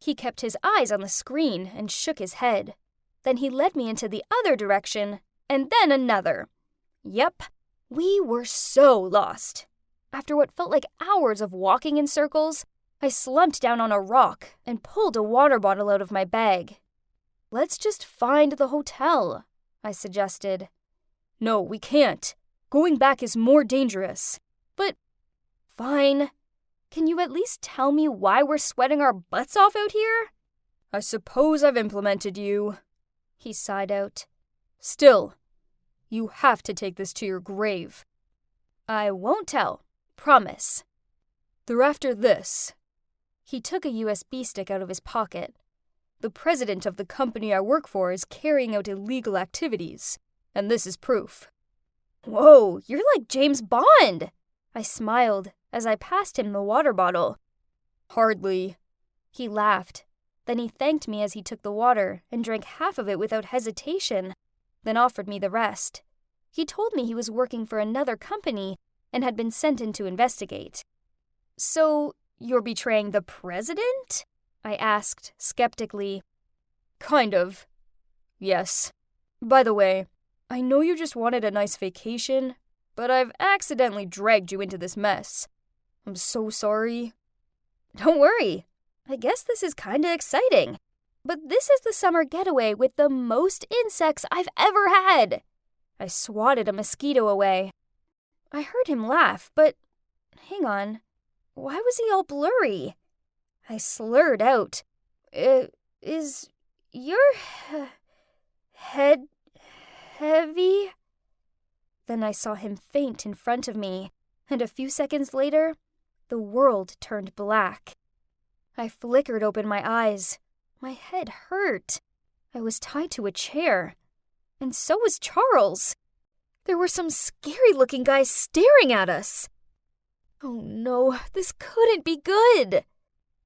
He kept his eyes on the screen and shook his head. Then he led me into the other direction, and then another. Yep, we were so lost. After what felt like hours of walking in circles, I slumped down on a rock and pulled a water bottle out of my bag. Let's just find the hotel, I suggested. No, we can't. Going back is more dangerous. But, fine. Can you at least tell me why we're sweating our butts off out here? I suppose I've implemented you, he sighed out. Still, you have to take this to your grave. I won't tell. Promise. They're after this. He took a USB stick out of his pocket. The president of the company I work for is carrying out illegal activities, and this is proof. Whoa, you're like James Bond! I smiled as I passed him the water bottle. Hardly. He laughed. Then he thanked me as he took the water and drank half of it without hesitation, then offered me the rest. He told me he was working for another company and had been sent in to investigate. So, you're betraying the president? I asked, skeptically. Kind of. Yes. By the way, I know you just wanted a nice vacation, but I've accidentally dragged you into this mess. I'm so sorry. Don't worry. I guess this is kinda exciting. But this is the summer getaway with the most insects I've ever had. I swatted a mosquito away. I heard him laugh, but hang on. Why was he all blurry? I slurred out. Is your head heavy? Then I saw him faint in front of me, and a few seconds later, the world turned black. I flickered open my eyes. My head hurt. I was tied to a chair. And so was Charles. There were some scary-looking guys staring at us. Oh no, this couldn't be good.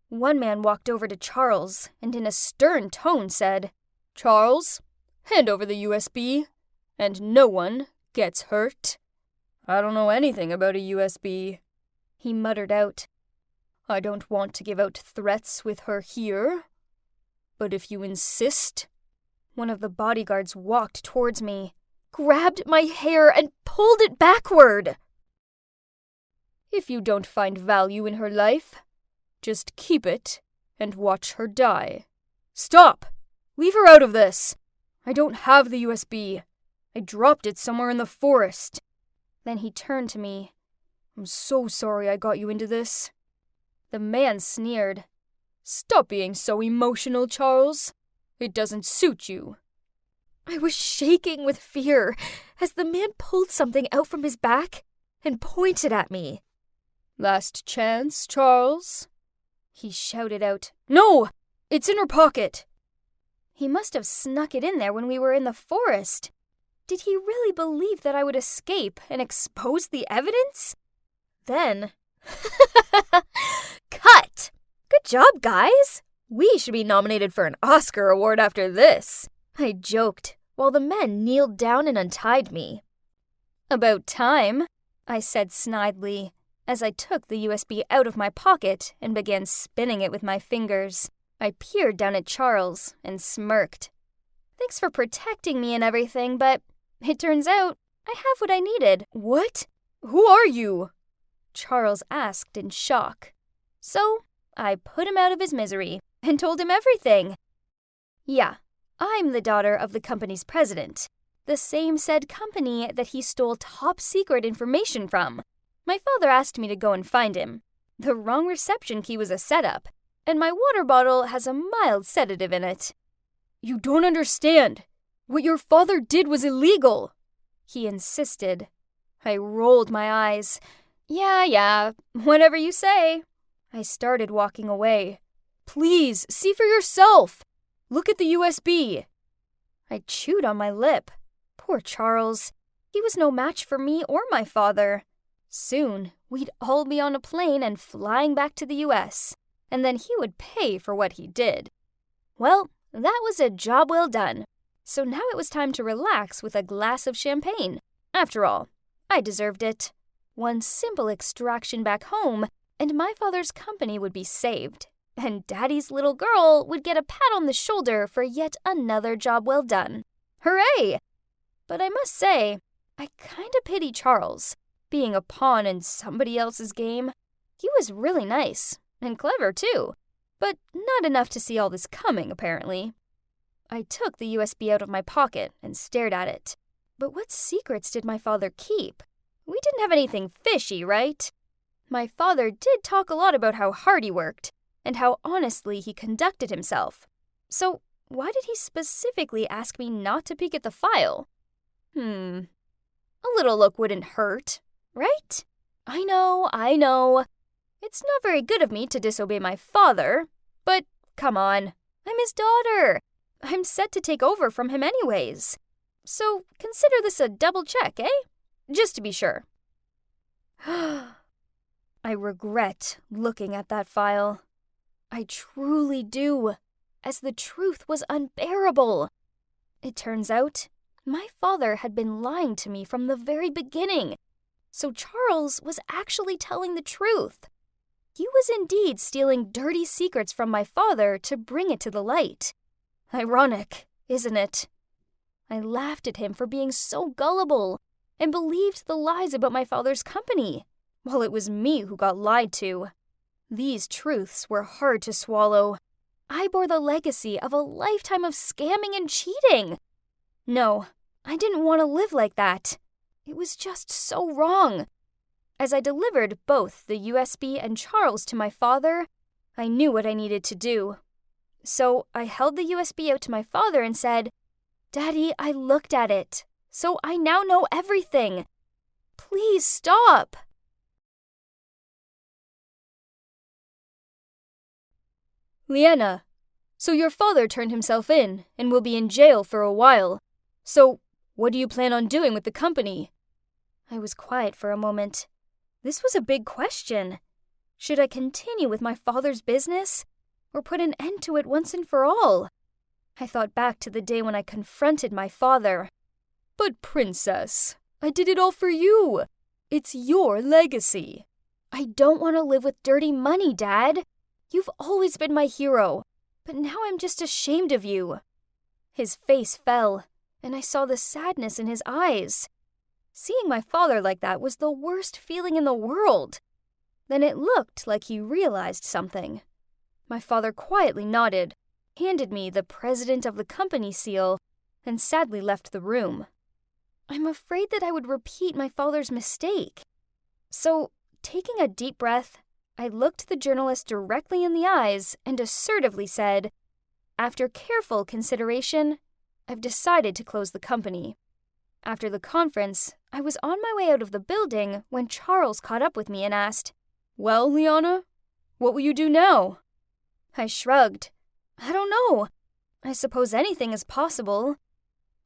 One man walked over to Charles and in a stern tone said, Charles, hand over the USB, and no one gets hurt. I don't know anything about a USB, he muttered out. I don't want to give out threats with her here. But if you insist... One of the bodyguards walked towards me, grabbed my hair, and pulled it backward. If you don't find value in her life, just keep it and watch her die. Stop! Leave her out of this! I don't have the USB. I dropped it somewhere in the forest. Then he turned to me. I'm so sorry I got you into this. The man sneered. Stop being so emotional, Charles. It doesn't suit you. I was shaking with fear as the man pulled something out from his back and pointed at me. Last chance, Charles? He shouted out. No! It's in her pocket! He must have snuck it in there when we were in the forest. Did he really believe that I would escape and expose the evidence? Then... Cut! Good job, guys! We should be nominated for an Oscar award after this, I joked, while the men kneeled down and untied me. About time, I said snidely, as I took the USB out of my pocket and began spinning it with my fingers. I peered down at Charles and smirked. Thanks for protecting me and everything, but it turns out I have what I needed. What? Who are you? Charles asked in shock. So, I put him out of his misery and told him everything. Yeah, I'm the daughter of the company's president, the same said company that he stole top-secret information from. My father asked me to go and find him. The wrong reception key was a setup, and my water bottle has a mild sedative in it. You don't understand. What your father did was illegal, he insisted. I rolled my eyes. Yeah, whatever you say. I started walking away. Please, see for yourself. Look at the USB. I chewed on my lip. Poor Charles. He was no match for me or my father. Soon, we'd all be on a plane and flying back to the US, and then he would pay for what he did. Well, that was a job well done. So now it was time to relax with a glass of champagne. After all, I deserved it. One simple extraction back home, and my father's company would be saved. And Daddy's little girl would get a pat on the shoulder for yet another job well done. Hooray! But I must say, I kinda pity Charles, being a pawn in somebody else's game. He was really nice, and clever too, but not enough to see all this coming, apparently. I took the USB out of my pocket and stared at it. But what secrets did my father keep? We didn't have anything fishy, right? My father did talk a lot about how hard he worked, and how honestly he conducted himself. So why did he specifically ask me not to peek at the file? A little look wouldn't hurt, right? I know. It's not very good of me to disobey my father, but come on, I'm his daughter. I'm set to take over from him anyways. So consider this a double check, eh? Just to be sure. I regret looking at that file. I truly do, as the truth was unbearable. It turns out, my father had been lying to me from the very beginning. So Charles was actually telling the truth. He was indeed stealing dirty secrets from my father to bring it to the light. Ironic, isn't it? I laughed at him for being so gullible and believed the lies about my father's company, while it was me who got lied to. These truths were hard to swallow. I bore the legacy of a lifetime of scamming and cheating. No, I didn't want to live like that. It was just so wrong. As I delivered both the USB and Charles to my father, I knew what I needed to do. So I held the USB out to my father and said, "Daddy, I looked at it, so I now know everything. Please stop." Leanna, so your father turned himself in and will be in jail for a while. So what do you plan on doing with the company? I was quiet for a moment. This was a big question. Should I continue with my father's business or put an end to it once and for all? I thought back to the day when I confronted my father. But princess, I did it all for you. It's your legacy. I don't want to live with dirty money, Dad. You've always been my hero, but now I'm just ashamed of you. His face fell, and I saw the sadness in his eyes. Seeing my father like that was the worst feeling in the world. Then it looked like he realized something. My father quietly nodded, handed me the president of the company seal, and sadly left the room. I'm afraid that I would repeat my father's mistake. So, taking a deep breath, I looked the journalist directly in the eyes and assertively said, "After careful consideration, I've decided to close the company." After the conference, I was on my way out of the building when Charles caught up with me and asked, "Well, Liana, what will you do now?" I shrugged. I don't know. I suppose anything is possible.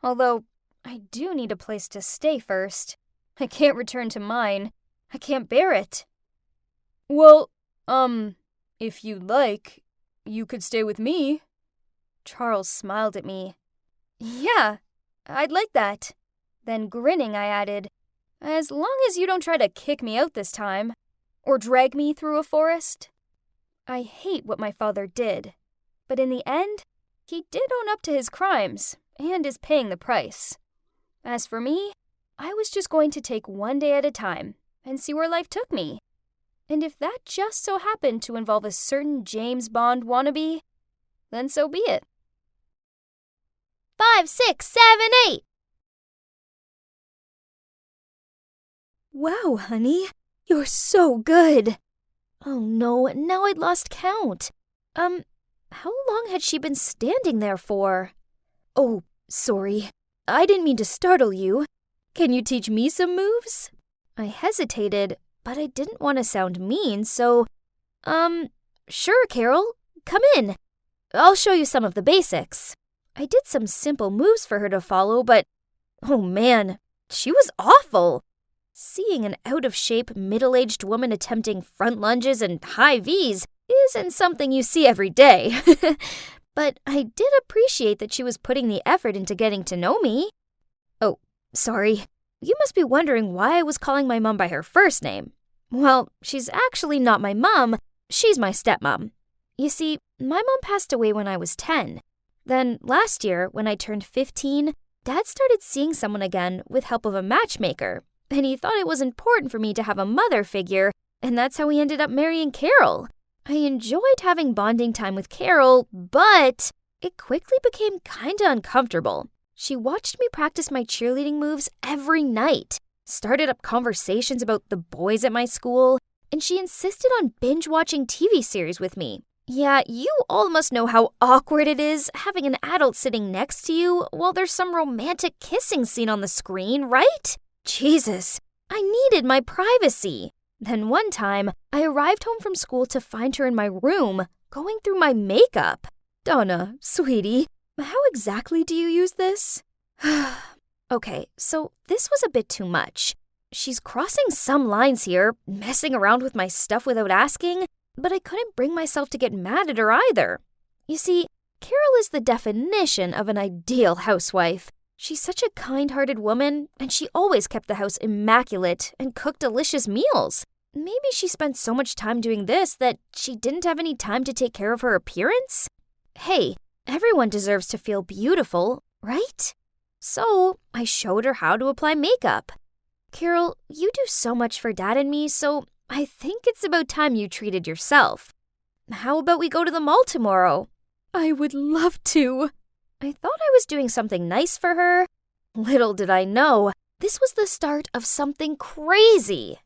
Although, I do need a place to stay first. I can't return to mine. I can't bear it. Well, if you'd like, you could stay with me. Charles smiled at me. Yeah, I'd like that. Then grinning, I added, as long as you don't try to kick me out this time, or drag me through a forest. I hate what my father did, but in the end, he did own up to his crimes and is paying the price. As for me, I was just going to take one day at a time and see where life took me. And if that just so happened to involve a certain James Bond wannabe, then so be it. 5, 6, 7, 8. Wow, honey, you're so good. Oh no, now I'd lost count. How long had she been standing there for? Oh, sorry. I didn't mean to startle you. Can you teach me some moves? I hesitated, but I didn't want to sound mean, so... Sure, Carol. Come in. I'll show you some of the basics. I did some simple moves for her to follow, but... Oh man, she was awful. Seeing an out-of-shape, middle-aged woman attempting front lunges and high Vs isn't something you see every day. But I did appreciate that she was putting the effort into getting to know me. Oh, sorry. You must be wondering why I was calling my mom by her first name. Well, she's actually not my mom. She's my stepmom. You see, my mom passed away when I was 10. Then last year, when I turned 15, Dad started seeing someone again with help of a matchmaker, and he thought it was important for me to have a mother figure, and that's how he ended up marrying Carol. I enjoyed having bonding time with Carol, but it quickly became kinda uncomfortable. She watched me practice my cheerleading moves every night, started up conversations about the boys at my school, and she insisted on binge-watching TV series with me. Yeah, you all must know how awkward it is having an adult sitting next to you while there's some romantic kissing scene on the screen, right? Jesus, I needed my privacy. Then one time, I arrived home from school to find her in my room, going through my makeup. Donna, sweetie, how exactly do you use this? Okay, so this was a bit too much. She's crossing some lines here, messing around with my stuff without asking, but I couldn't bring myself to get mad at her either. You see, Carol is the definition of an ideal housewife. She's such a kind-hearted woman, and she always kept the house immaculate and cooked delicious meals. Maybe she spent so much time doing this that she didn't have any time to take care of her appearance? Hey, everyone deserves to feel beautiful, right? So I showed her how to apply makeup. Carol, you do so much for Dad and me, so I think it's about time you treated yourself. How about we go to the mall tomorrow? I would love to. I thought I was doing something nice for her. Little did I know, this was the start of something crazy.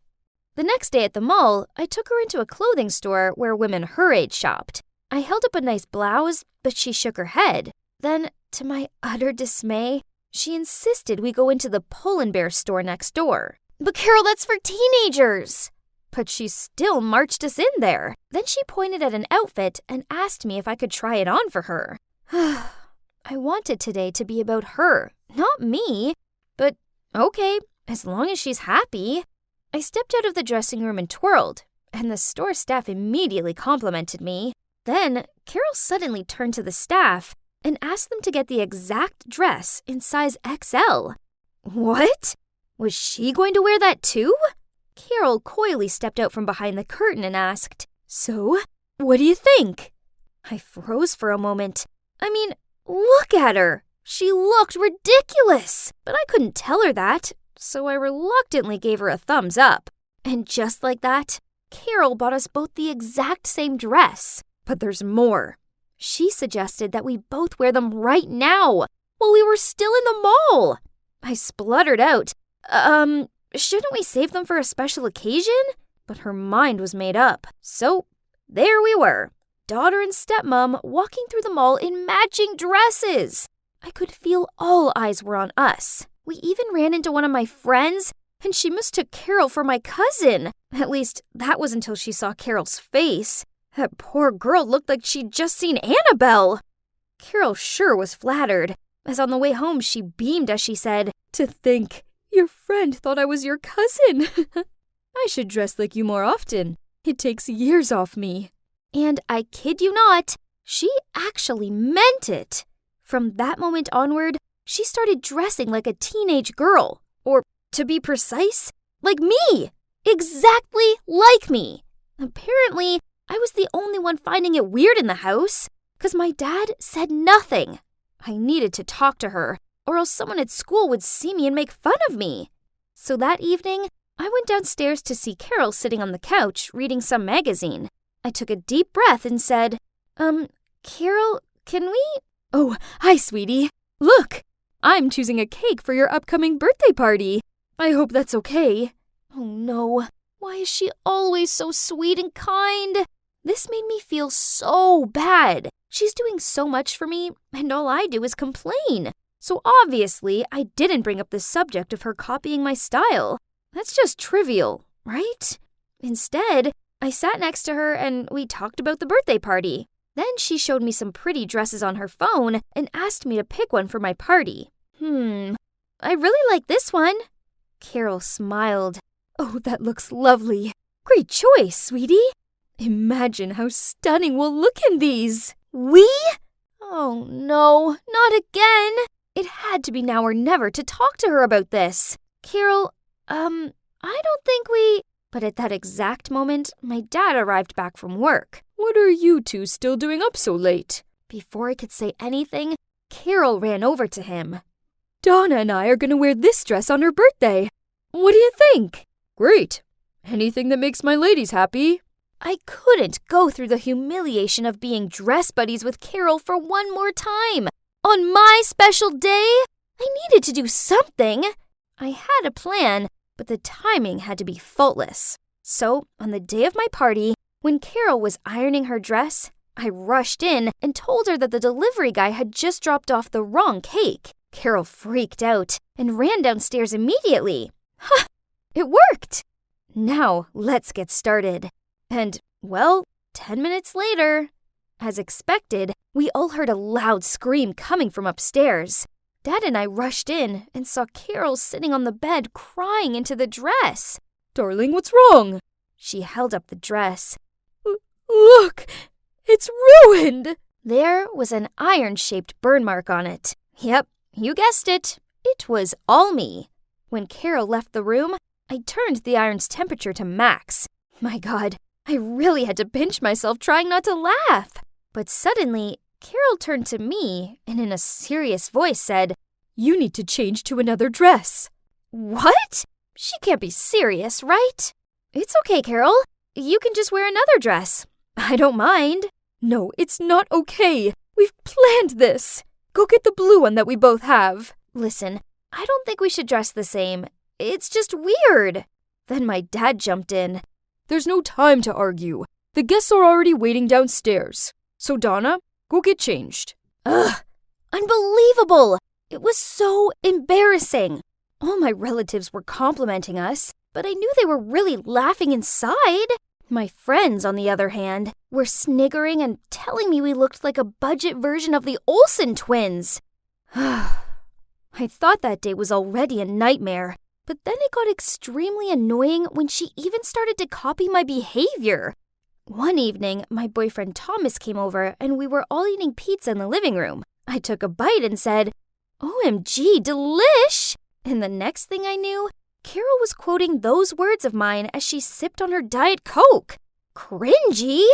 The next day at the mall, I took her into a clothing store where women her age shopped. I held up a nice blouse, but she shook her head. Then, to my utter dismay, she insisted we go into the Pull & Bear store next door. But Carol, that's for teenagers! But she still marched us in there. Then she pointed at an outfit and asked me if I could try it on for her. I wanted today to be about her, not me. But okay, as long as she's happy. I stepped out of the dressing room and twirled, and the store staff immediately complimented me. Then Carol suddenly turned to the staff and asked them to get the exact dress in size XL. What? Was she going to wear that too? Carol coyly stepped out from behind the curtain and asked, "So, what do you think?" I froze for a moment. I mean, look at her. She looked ridiculous, but I couldn't tell her that, so I reluctantly gave her a thumbs up. And just like that, Carol bought us both the exact same dress. But there's more. She suggested that we both wear them right now, while we were still in the mall. I spluttered out, shouldn't we save them for a special occasion? But her mind was made up. So, there we were, daughter and stepmom walking through the mall in matching dresses. I could feel all eyes were on us. We even ran into one of my friends, and she mistook Carol for my cousin. At least, that was until she saw Carol's face. That poor girl looked like she'd just seen Annabelle. Carol sure was flattered, as on the way home she beamed as she said, "To think, your friend thought I was your cousin. I should dress like you more often. It takes years off me." And I kid you not, she actually meant it. From that moment onward, she started dressing like a teenage girl. Or, to be precise, like me. Exactly like me. Apparently, I was the only one finding it weird in the house, because my dad said nothing. I needed to talk to her, or else someone at school would see me and make fun of me. So that evening, I went downstairs to see Carol sitting on the couch reading some magazine. I took a deep breath and said, Carol, can we? Oh, hi, sweetie. Look, I'm choosing a cake for your upcoming birthday party. I hope that's okay. Oh no, why is she always so sweet and kind? This made me feel so bad. She's doing so much for me, and all I do is complain. So obviously, I didn't bring up the subject of her copying my style. That's just trivial, right? Instead, I sat next to her and we talked about the birthday party. Then she showed me some pretty dresses on her phone and asked me to pick one for my party. I really like this one. Carol smiled. Oh, that looks lovely. Great choice, sweetie. Imagine how stunning we'll look in these. We? Oh no, not again. It had to be now or never to talk to her about this. Carol, I don't think we... But at that exact moment, my dad arrived back from work. What are you two still doing up so late? Before I could say anything, Carol ran over to him. Donna and I are going to wear this dress on her birthday. What do you think? Great. Anything that makes my ladies happy. I couldn't go through the humiliation of being dress buddies with Carol for one more time. On my special day, I needed to do something. I had a plan, but the timing had to be faultless. So, on the day of my party, when Carol was ironing her dress, I rushed in and told her that the delivery guy had just dropped off the wrong cake. Carol freaked out and ran downstairs immediately. Ha! It worked! Now, let's get started. And, well, 10 minutes later, as expected, we all heard a loud scream coming from upstairs. Dad and I rushed in and saw Carol sitting on the bed crying into the dress. Darling, what's wrong? She held up the dress. Look, it's ruined! There was an iron-shaped burn mark on it. Yep, you guessed it. It was all me. When Carol left the room, I turned the iron's temperature to max. My God, I really had to pinch myself trying not to laugh. But suddenly, Carol turned to me and in a serious voice said, You need to change to another dress. What? She can't be serious, right? It's okay, Carol. You can just wear another dress. I don't mind. No, it's not okay. We've planned this. Go get the blue one that we both have. Listen, I don't think we should dress the same. It's just weird. Then my dad jumped in. There's no time to argue. The guests are already waiting downstairs. So, Donna, go get changed. Ugh, unbelievable! It was so embarrassing. All my relatives were complimenting us, but I knew they were really laughing inside. My friends, on the other hand, were sniggering and telling me we looked like a budget version of the Olsen twins. I thought that day was already a nightmare, but then it got extremely annoying when she even started to copy my behavior. One evening, my boyfriend Thomas came over and we were all eating pizza in the living room. I took a bite and said, OMG, delish! And the next thing I knew, Carol was quoting those words of mine as she sipped on her Diet Coke. Cringy!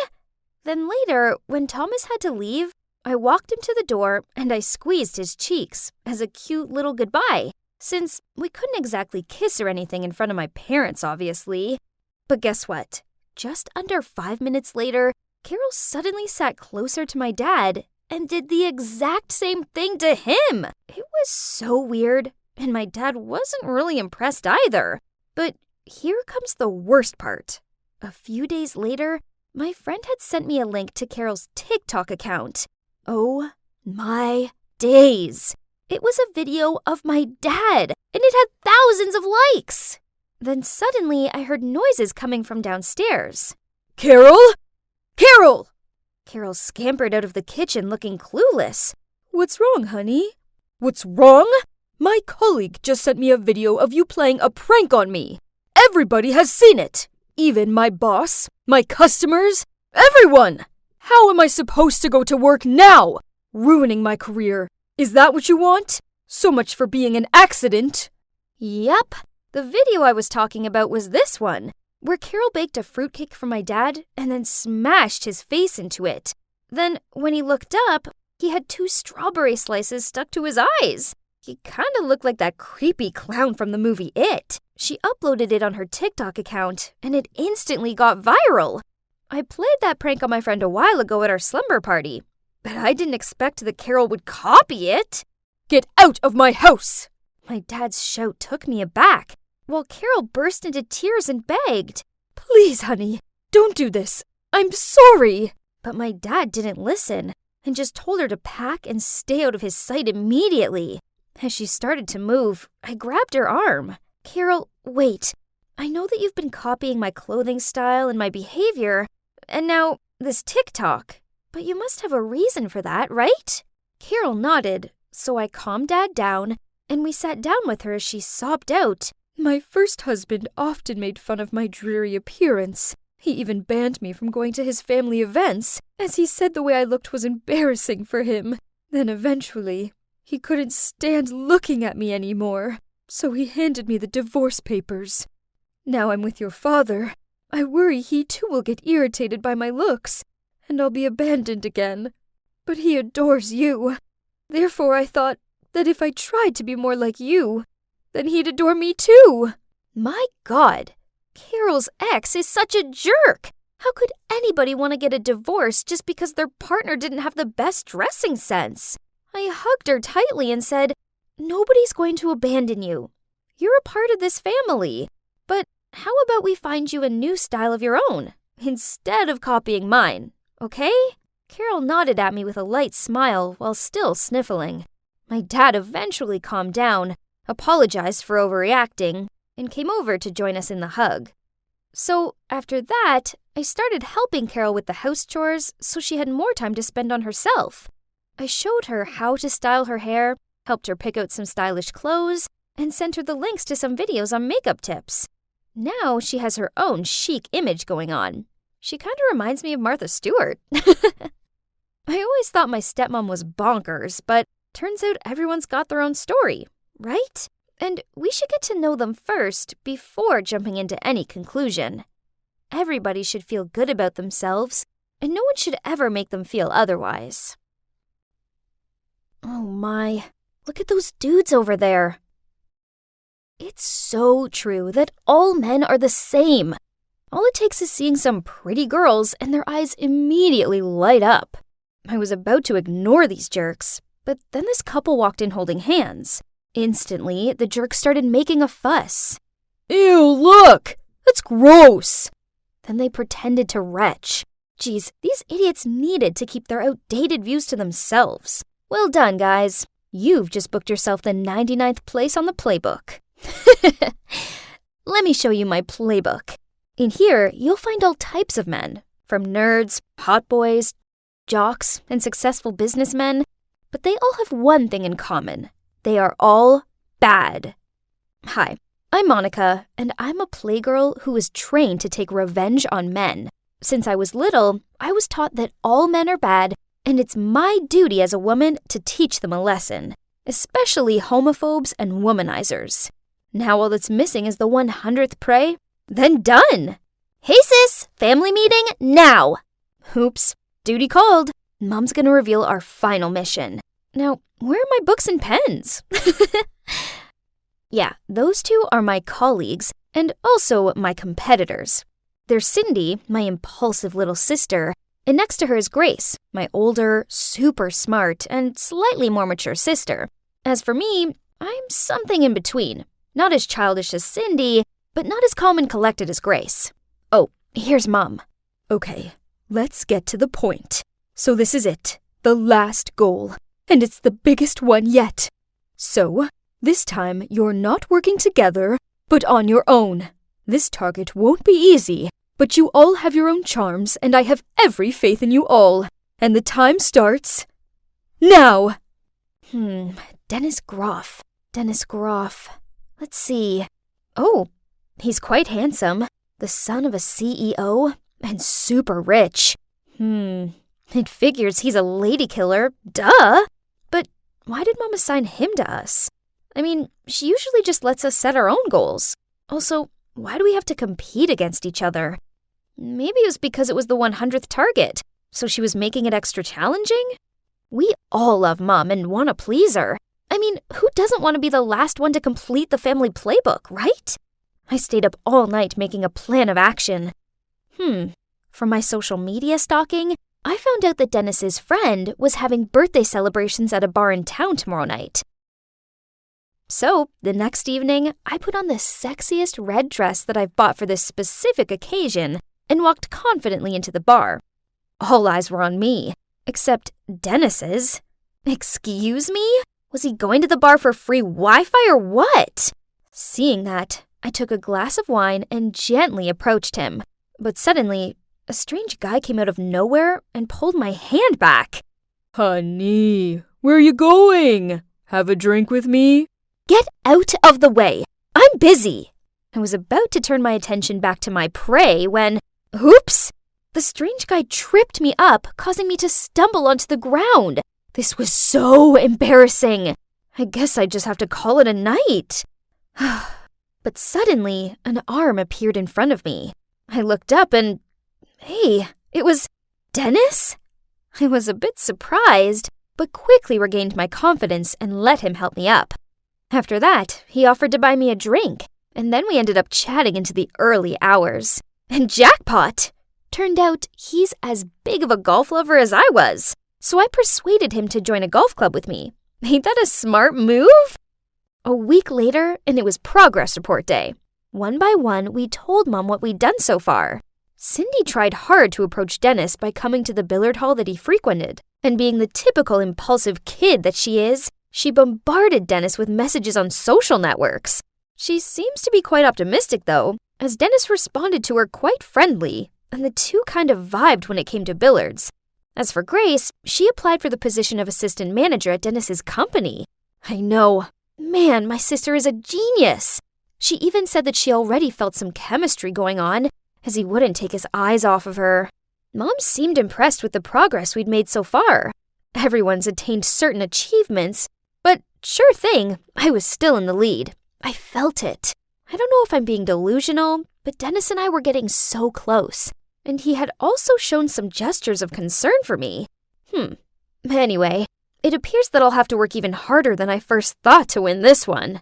Then later, when Thomas had to leave, I walked him to the door and I squeezed his cheeks as a cute little goodbye, since we couldn't exactly kiss or anything in front of my parents, obviously. But guess what? Just under 5 minutes later, Carol suddenly sat closer to my dad and did the exact same thing to him. It was so weird, and my dad wasn't really impressed either. But here comes the worst part. A few days later, my friend had sent me a link to Carol's TikTok account. Oh my days! It was a video of my dad, and it had thousands of likes! Then suddenly I heard noises coming from downstairs. Carol? Carol! Carol scampered out of the kitchen looking clueless. What's wrong, honey? What's wrong? My colleague just sent me a video of you playing a prank on me. Everybody has seen it. Even my boss, my customers, everyone. How am I supposed to go to work now? Ruining my career. Is that what you want? So much for being an accident. Yep. The video I was talking about was this one, where Carol baked a fruitcake for my dad and then smashed his face into it. Then, when he looked up, he had 2 strawberry slices stuck to his eyes. He kind of looked like that creepy clown from the movie It. She uploaded it on her TikTok account, and it instantly got viral. I played that prank on my friend a while ago at our slumber party, but I didn't expect that Carol would copy it. Get out of my house! My dad's shout took me aback, while Carol burst into tears and begged, Please, honey, don't do this. I'm sorry. But my dad didn't listen and just told her to pack and stay out of his sight immediately. As she started to move, I grabbed her arm. Carol, wait. I know that you've been copying my clothing style and my behavior, and now this TikTok. But you must have a reason for that, right? Carol nodded, so I calmed Dad down, and we sat down with her as she sobbed out, My first husband often made fun of my dreary appearance. He even banned me from going to his family events, as he said the way I looked was embarrassing for him. Then eventually, he couldn't stand looking at me anymore, so he handed me the divorce papers. Now I'm with your father. I worry he too will get irritated by my looks, and I'll be abandoned again. But he adores you. Therefore I thought that if I tried to be more like you, then he'd adore me too. My God, Carol's ex is such a jerk. How could anybody want to get a divorce just because their partner didn't have the best dressing sense? I hugged her tightly and said, "Nobody's going to abandon you. You're a part of this family. But how about we find you a new style of your own, instead of copying mine, okay?" Carol nodded at me with a light smile while still sniffling. My dad eventually calmed down, apologized for overreacting, and came over to join us in the hug. So after that, I started helping Carol with the house chores so she had more time to spend on herself. I showed her how to style her hair, helped her pick out some stylish clothes, and sent her the links to some videos on makeup tips. Now she has her own chic image going on. She kind of reminds me of Martha Stewart. I always thought my stepmom was bonkers, but turns out everyone's got their own story, right? And we should get to know them first before jumping into any conclusion. Everybody should feel good about themselves, and no one should ever make them feel otherwise. Oh my, look at those dudes over there. It's so true that all men are the same. All it takes is seeing some pretty girls and their eyes immediately light up. I was about to ignore these jerks, but then this couple walked in holding hands. Instantly, the jerks started making a fuss. "Ew, look! That's gross!" Then they pretended to retch. Geez, these idiots needed to keep their outdated views to themselves. Well done, guys. You've just booked yourself the 99th place on the playbook. Let me show you my playbook. In here, you'll find all types of men, from nerds, hot boys, jocks, and successful businessmen, but they all have one thing in common. They are all bad. Hi, I'm Monica, and I'm a playgirl who was trained to take revenge on men. Since I was little, I was taught that all men are bad, and it's my duty as a woman to teach them a lesson, especially homophobes and womanizers. Now all that's missing is the 100th prey? Then done! Hey sis, family meeting now! Oops, duty called. Mom's gonna reveal our final mission. Now, where are my books and pens? Yeah, those two are my colleagues and also my competitors. There's Cindy, my impulsive little sister, and next to her is Grace, my older, super smart, and slightly more mature sister. As for me, I'm something in between. Not as childish as Cindy, but not as calm and collected as Grace. Oh, here's Mom. Okay, let's get to the point. So this is it, the last goal, and it's the biggest one yet. So, this time you're not working together, but on your own. This target won't be easy, but you all have your own charms, and I have every faith in you all. And the time starts now. Dennis Groff. Let's see. Oh, he's quite handsome. The son of a CEO and super rich. It figures he's a lady killer, duh. But why did Mom assign him to us? I mean, she usually just lets us set our own goals. Also, why do we have to compete against each other? Maybe it was because it was the 100th target, so she was making it extra challenging? We all love Mom and want to please her. I mean, who doesn't want to be the last one to complete the family playbook, right? I stayed up all night making a plan of action. From my social media stalking, I found out that Dennis's friend was having birthday celebrations at a bar in town tomorrow night. So, the next evening, I put on the sexiest red dress that I've bought for this specific occasion and walked confidently into the bar. All eyes were on me, except Dennis's. Excuse me? Was he going to the bar for free Wi-Fi or what? Seeing that, I took a glass of wine and gently approached him. But suddenly, a strange guy came out of nowhere and pulled my hand back. Honey, where are you going? Have a drink with me? Get out of the way! I'm busy. I was about to turn my attention back to my prey when, oops! The strange guy tripped me up, causing me to stumble onto the ground. This was so embarrassing. I guess I just have to call it a night. But suddenly, an arm appeared in front of me. I looked up and, hey, it was Dennis? I was a bit surprised, but quickly regained my confidence and let him help me up. After that, he offered to buy me a drink, and then we ended up chatting into the early hours. And jackpot! Turned out he's as big of a golf lover as I was, so I persuaded him to join a golf club with me. Ain't that a smart move? A week later, and it was progress report day. One by one, we told Mom what we'd done so far. Cindy tried hard to approach Dennis by coming to the billiard hall that he frequented, and being the typical impulsive kid that she is, she bombarded Dennis with messages on social networks. She seems to be quite optimistic, though, as Dennis responded to her quite friendly, and the two kind of vibed when it came to billiards. As for Grace, she applied for the position of assistant manager at Dennis's company. I know. Man, my sister is a genius. She even said that she already felt some chemistry going on, as he wouldn't take his eyes off of her. Mom seemed impressed with the progress we'd made so far. Everyone's attained certain achievements, but sure thing, I was still in the lead. I felt it. I don't know if I'm being delusional, but Dennis and I were getting so close, and he had also shown some gestures of concern for me. Anyway, it appears that I'll have to work even harder than I first thought to win this one.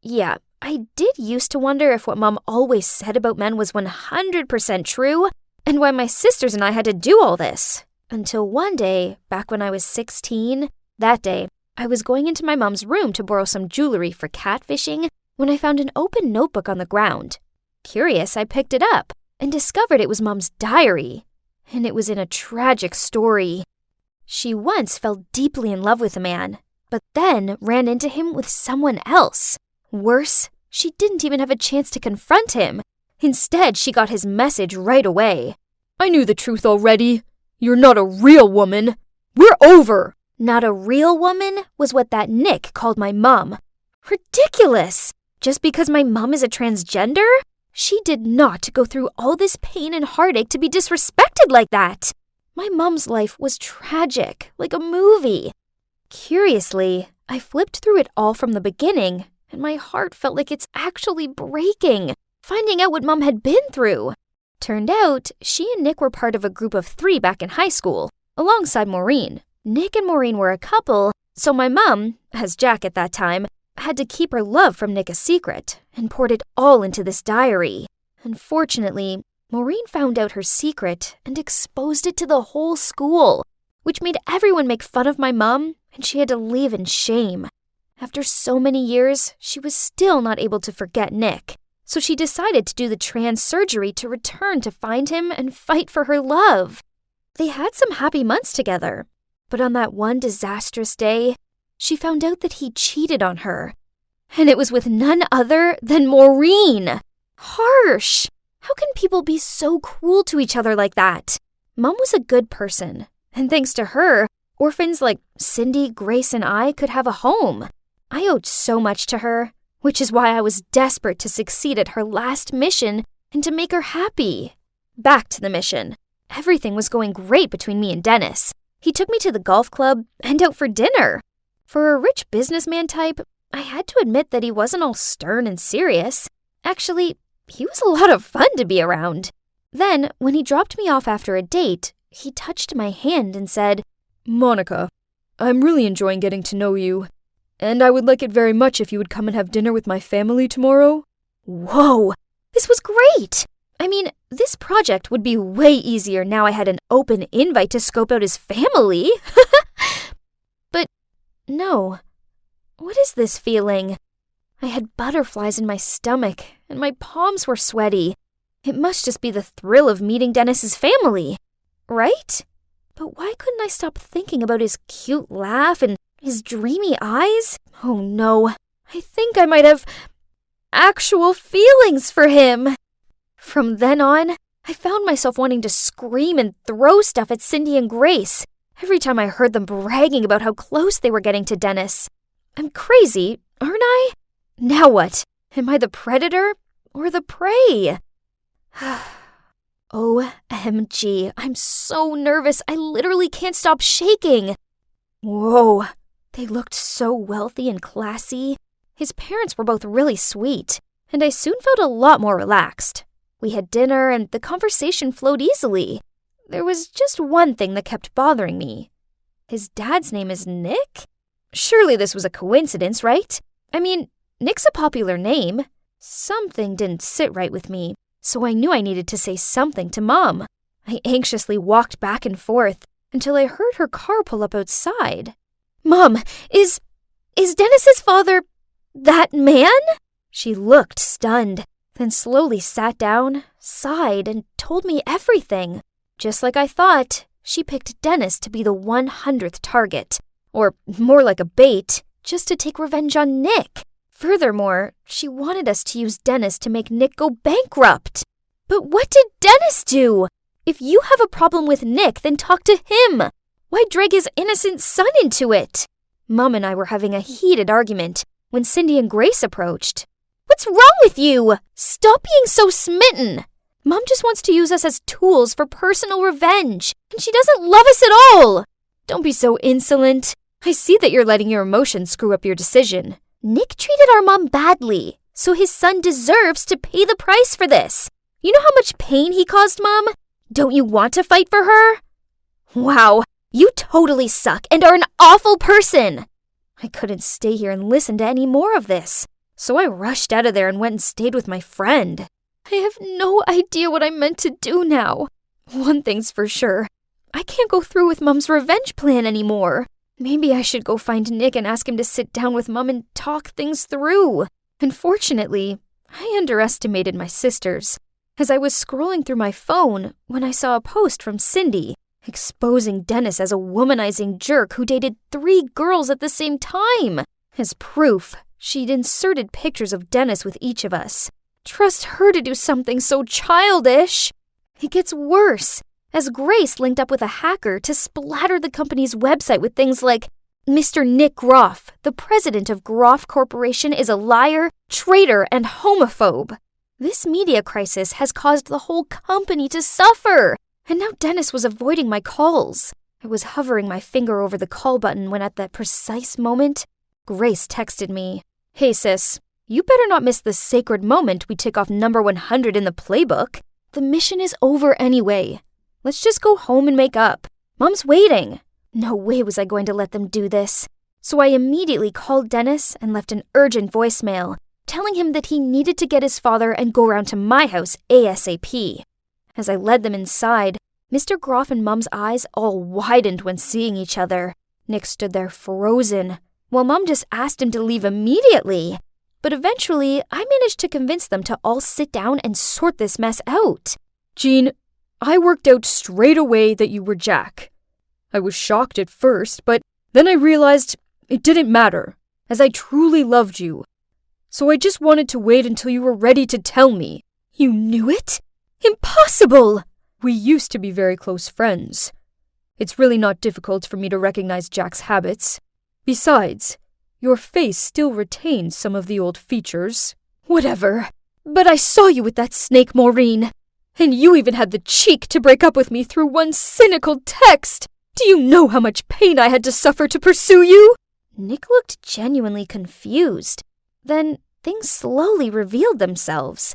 Yeah, I did used to wonder if what Mom always said about men was 100% true, and why my sisters and I had to do all this. Until one day, back when I was 16, that day, I was going into my mom's room to borrow some jewelry for catfishing when I found an open notebook on the ground. Curious, I picked it up and discovered it was Mom's diary, and it was in a tragic story. She once fell deeply in love with a man, but then ran into him with someone else. Worse, she didn't even have a chance to confront him. Instead, she got his message right away. I knew the truth already. You're not a real woman. We're over. Not a real woman was what that Nick called my mom. Ridiculous! Just because my mom is a transgender? She did not go through all this pain and heartache to be disrespected like that. My mom's life was tragic, like a movie. Curiously, I flipped through it all from the beginning, and my heart felt like it's actually breaking, finding out what Mom had been through. Turned out, she and Nick were part of a group of 3 back in high school, alongside Maureen. Nick and Maureen were a couple, so my mom, as Jack at that time, had to keep her love from Nick a secret, and poured it all into this diary. Unfortunately, Maureen found out her secret and exposed it to the whole school, which made everyone make fun of my mom, and she had to leave in shame. After so many years, she was still not able to forget Nick, so she decided to do the trans surgery to return to find him and fight for her love. They had some happy months together, but on that one disastrous day, she found out that he cheated on her. And it was with none other than Maureen. Harsh! How can people be so cruel to each other like that? Mom was a good person, and thanks to her, orphans like Cindy, Grace, and I could have a home. I owed so much to her, which is why I was desperate to succeed at her last mission and to make her happy. Back to the mission. Everything was going great between me and Dennis. He took me to the golf club and out for dinner. For a rich businessman type, I had to admit that he wasn't all stern and serious. Actually, he was a lot of fun to be around. Then, when he dropped me off after a date, he touched my hand and said, Monica, I'm really enjoying getting to know you, and I would like it very much if you would come and have dinner with my family tomorrow. Whoa, this was great! I mean, this project would be way easier now I had an open invite to scope out his family. But no. What is this feeling? I had butterflies in my stomach, and my palms were sweaty. It must just be the thrill of meeting Dennis's family, right? But why couldn't I stop thinking about his cute laugh and his dreamy eyes? Oh no, I think I might have actual feelings for him. From then on, I found myself wanting to scream and throw stuff at Cindy and Grace every time I heard them bragging about how close they were getting to Dennis. I'm crazy, aren't I? Now what? Am I the predator or the prey? OMG, I'm so nervous, I literally can't stop shaking. Whoa, they looked so wealthy and classy. His parents were both really sweet, and I soon felt a lot more relaxed. We had dinner and the conversation flowed easily. There was just one thing that kept bothering me. His dad's name is Nick? Surely this was a coincidence, right? I mean, Nick's a popular name. Something didn't sit right with me, so I knew I needed to say something to Mom. I anxiously walked back and forth until I heard her car pull up outside. Mom, is Dennis's father that man? She looked stunned, then slowly sat down, sighed, and told me everything. Just like I thought, she picked Dennis to be the 100th target, or more like a bait, just to take revenge on Nick. Furthermore, she wanted us to use Dennis to make Nick go bankrupt. But what did Dennis do? If you have a problem with Nick, then talk to him. Why drag his innocent son into it? Mom and I were having a heated argument when Cindy and Grace approached. What's wrong with you? Stop being so smitten. Mom just wants to use us as tools for personal revenge, and she doesn't love us at all. Don't be so insolent. I see that you're letting your emotions screw up your decision. Nick treated our mom badly, so his son deserves to pay the price for this. You know how much pain he caused, Mom? Don't you want to fight for her? Wow, you totally suck and are an awful person. I couldn't stay here and listen to any more of this, so I rushed out of there and went and stayed with my friend. I have no idea what I'm meant to do now. One thing's for sure, I can't go through with Mom's revenge plan anymore. Maybe I should go find Nick and ask him to sit down with Mom and talk things through. Unfortunately, I underestimated my sisters, as I was scrolling through my phone when I saw a post from Cindy exposing Dennis as a womanizing jerk who dated 3 girls at the same time. As proof, she'd inserted pictures of Dennis with each of us. Trust her to do something so childish. It gets worse, as Grace linked up with a hacker to splatter the company's website with things like, Mr. Nick Groff, the president of Groff Corporation, is a liar, traitor, and homophobe. This media crisis has caused the whole company to suffer, and now Dennis was avoiding my calls. I was hovering my finger over the call button when at that precise moment, Grace texted me, Hey sis, you better not miss the sacred moment we tick off number 100 in the playbook. The mission is over anyway. Let's just go home and make up. Mom's waiting. No way was I going to let them do this. So I immediately called Dennis and left an urgent voicemail, telling him that he needed to get his father and go around to my house ASAP. As I led them inside, Mr. Groff and Mom's eyes all widened when seeing each other. Nick stood there frozen, while Mom just asked him to leave immediately. But eventually, I managed to convince them to all sit down and sort this mess out. Jean, I worked out straight away that you were Jack. I was shocked at first, but then I realized it didn't matter, as I truly loved you. So I just wanted to wait until you were ready to tell me. You knew it? Impossible! We used to be very close friends. It's really not difficult for me to recognize Jack's habits. Besides, your face still retains some of the old features. Whatever. But I saw you with that snake, Maureen. And you even had the cheek to break up with me through one cynical text. Do you know how much pain I had to suffer to pursue you? Nick looked genuinely confused. Then things slowly revealed themselves.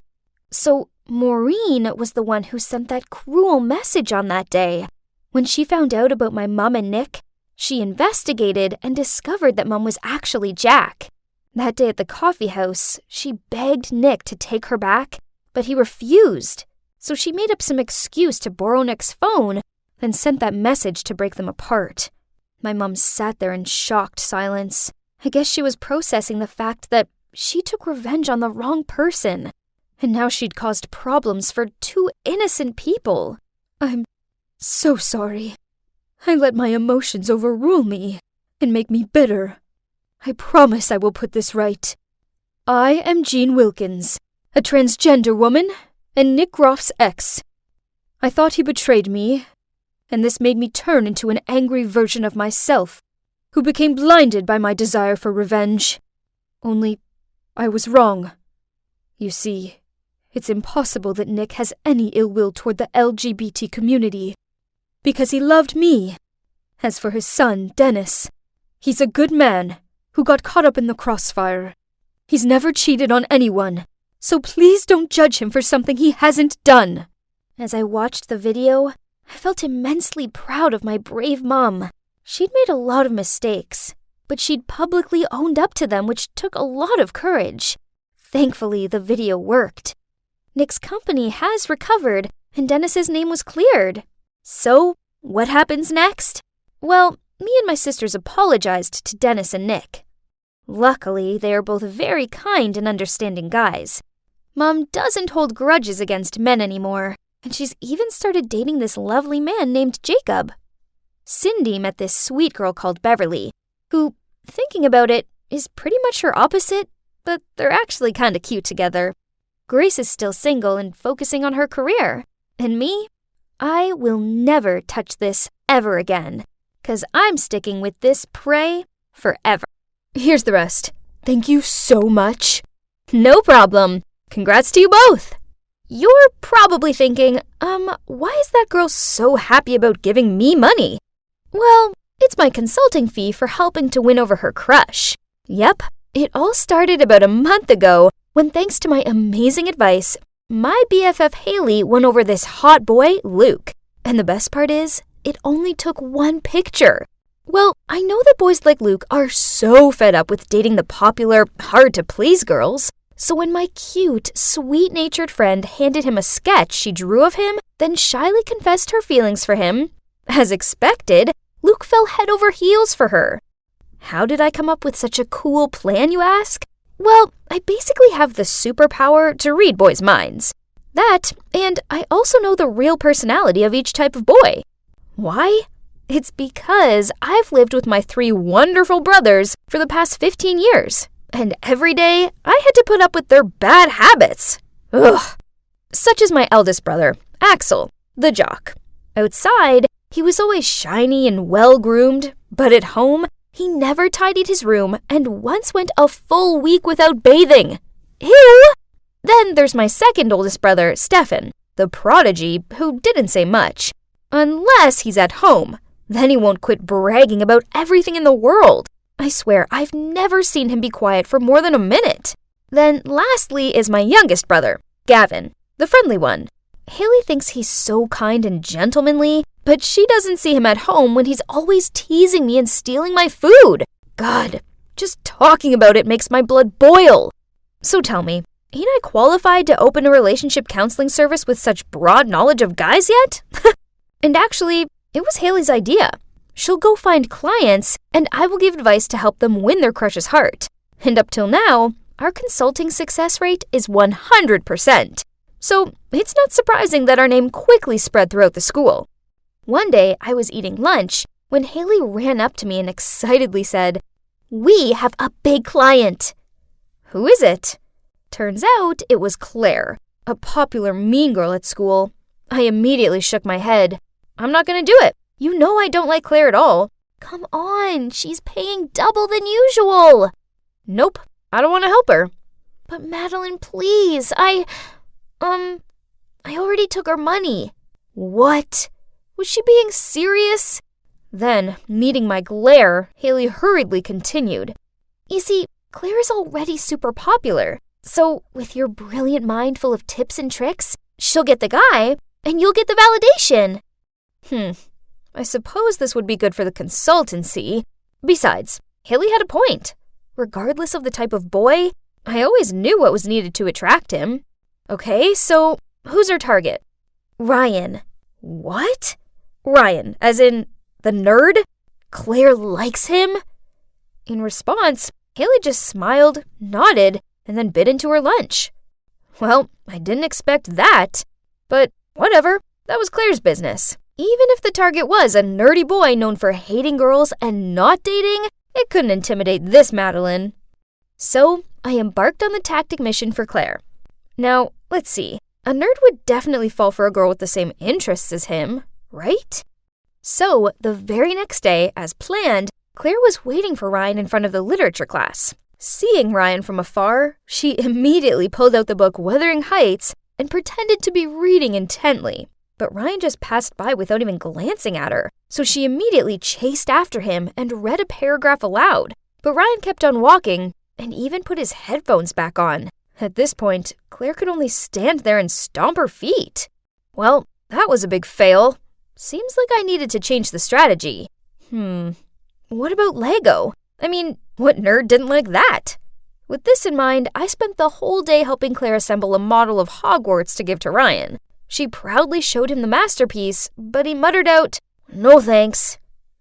So Maureen was the one who sent that cruel message on that day. When she found out about my mom and Nick, she investigated and discovered that Mom was actually Jack. That day at the coffee house, she begged Nick to take her back, but he refused. So she made up some excuse to borrow Nick's phone, then sent that message to break them apart. My mom sat there in shocked silence. I guess she was processing the fact that she took revenge on the wrong person, and now she'd caused problems for 2 innocent people. I'm so sorry. I let my emotions overrule me and make me bitter. I promise I will put this right. I am Jean Wilkins, a transgender woman, and Nick Groff's ex. I thought he betrayed me, and this made me turn into an angry version of myself, who became blinded by my desire for revenge. Only, I was wrong. You see, it's impossible that Nick has any ill will toward the LGBT community, because he loved me. As for his son, Dennis, he's a good man who got caught up in the crossfire. He's never cheated on anyone, so please don't judge him for something he hasn't done." As I watched the video, I felt immensely proud of my brave mom. She'd made a lot of mistakes, but she'd publicly owned up to them, which took a lot of courage. Thankfully, the video worked. Nick's company has recovered, and Dennis's name was cleared. So, what happens next? Well, me and my sisters apologized to Dennis and Nick. Luckily, they are both very kind and understanding guys. Mom doesn't hold grudges against men anymore, and she's even started dating this lovely man named Jacob. Cindy met this sweet girl called Beverly, who, thinking about it, is pretty much her opposite, but they're actually kinda cute together. Grace is still single and focusing on her career. And me? I will never touch this ever again, 'cause I'm sticking with this prey forever. Here's the rest. Thank you so much. No problem. Congrats to you both. You're probably thinking, why is that girl so happy about giving me money? Well, it's my consulting fee for helping to win over her crush. Yep, it all started about a month ago when, thanks to my amazing advice, my BFF Haley won over this hot boy, Luke. And the best part is, it only took one picture. Well, I know that boys like Luke are so fed up with dating the popular, hard-to-please girls. So when my cute, sweet-natured friend handed him a sketch she drew of him, then shyly confessed her feelings for him, as expected, Luke fell head over heels for her. How did I come up with such a cool plan, you ask? Well, I basically have the superpower to read boys' minds. That, and I also know the real personality of each type of boy. Why? It's because I've lived with my 3 wonderful brothers for the past 15 years, and every day I had to put up with their bad habits. Ugh. Such as my eldest brother, Axel, the jock. Outside, he was always shiny and well-groomed, but at home, he never tidied his room and once went a full week without bathing. Ew! Then there's my second oldest brother, Stefan, the prodigy who didn't say much. Unless he's at home. Then he won't quit bragging about everything in the world. I swear, I've never seen him be quiet for more than a minute. Then lastly is my youngest brother, Gavin, the friendly one. Haley thinks he's so kind and gentlemanly, but she doesn't see him at home when he's always teasing me and stealing my food. God, just talking about it makes my blood boil. So tell me, ain't I qualified to open a relationship counseling service with such broad knowledge of guys yet? And actually, it was Haley's idea. She'll go find clients, and I will give advice to help them win their crush's heart. And up till now, our consulting success rate is 100%. So it's not surprising that our name quickly spread throughout the school. One day, I was eating lunch when Haley ran up to me and excitedly said, "We have a big client." "Who is it?" Turns out it was Clare, a popular mean girl at school. I immediately shook my head. I'm not gonna do it. You know I don't like Clare at all. Come on, she's paying double than usual. Nope, I don't want to help her. But Madeline, please, I already took her money. What? Was she being serious? Then, meeting my glare, Haley hurriedly continued. You see, Claire is already super popular. So, with your brilliant mind full of tips and tricks, she'll get the guy, and you'll get the validation. I suppose this would be good for the consultancy. Besides, Haley had a point. Regardless of the type of boy, I always knew what was needed to attract him. Okay, so who's our target? Ryan. What? Ryan, as in the nerd? Claire likes him? In response, Haley just smiled, nodded, and then bit into her lunch. Well, I didn't expect that, but whatever, that was Claire's business. Even if the target was a nerdy boy known for hating girls and not dating, it couldn't intimidate this Madeline. So, I embarked on the tactic mission for Claire. Now, let's see. A nerd would definitely fall for a girl with the same interests as him, right? So, the very next day, as planned, Claire was waiting for Ryan in front of the literature class. Seeing Ryan from afar, she immediately pulled out the book Wuthering Heights and pretended to be reading intently. But Ryan just passed by without even glancing at her, so she immediately chased after him and read a paragraph aloud. But Ryan kept on walking and even put his headphones back on. At this point, Claire could only stand there and stomp her feet. Well, that was a big fail. Seems like I needed to change the strategy. What about Lego? I mean, what nerd didn't like that? With this in mind, I spent the whole day helping Claire assemble a model of Hogwarts to give to Ryan. She proudly showed him the masterpiece, but he muttered out, "No thanks,"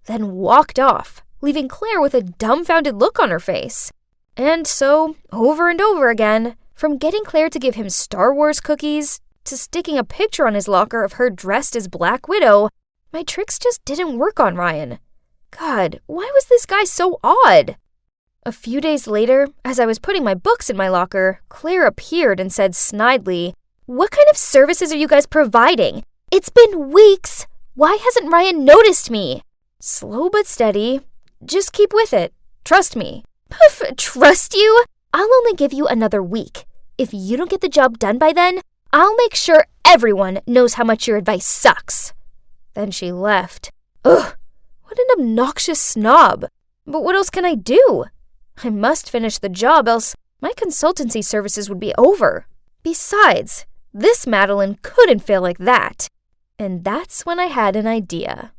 then walked off, leaving Claire with a dumbfounded look on her face. And so, over and over again, from getting Claire to give him Star Wars cookies, to sticking a picture on his locker of her dressed as Black Widow, my tricks just didn't work on Ryan. God, why was this guy so odd? A few days later, as I was putting my books in my locker, Claire appeared and said snidely, "What kind of services are you guys providing? It's been weeks. Why hasn't Ryan noticed me?" Slow but steady. Just keep with it. Trust me. Poof, trust you? I'll only give you another week. If you don't get the job done by then, I'll make sure everyone knows how much your advice sucks. Then she left. Ugh, what an obnoxious snob. But what else can I do? I must finish the job, else my consultancy services would be over. Besides, this Madeline couldn't fail like that. And that's when I had an idea.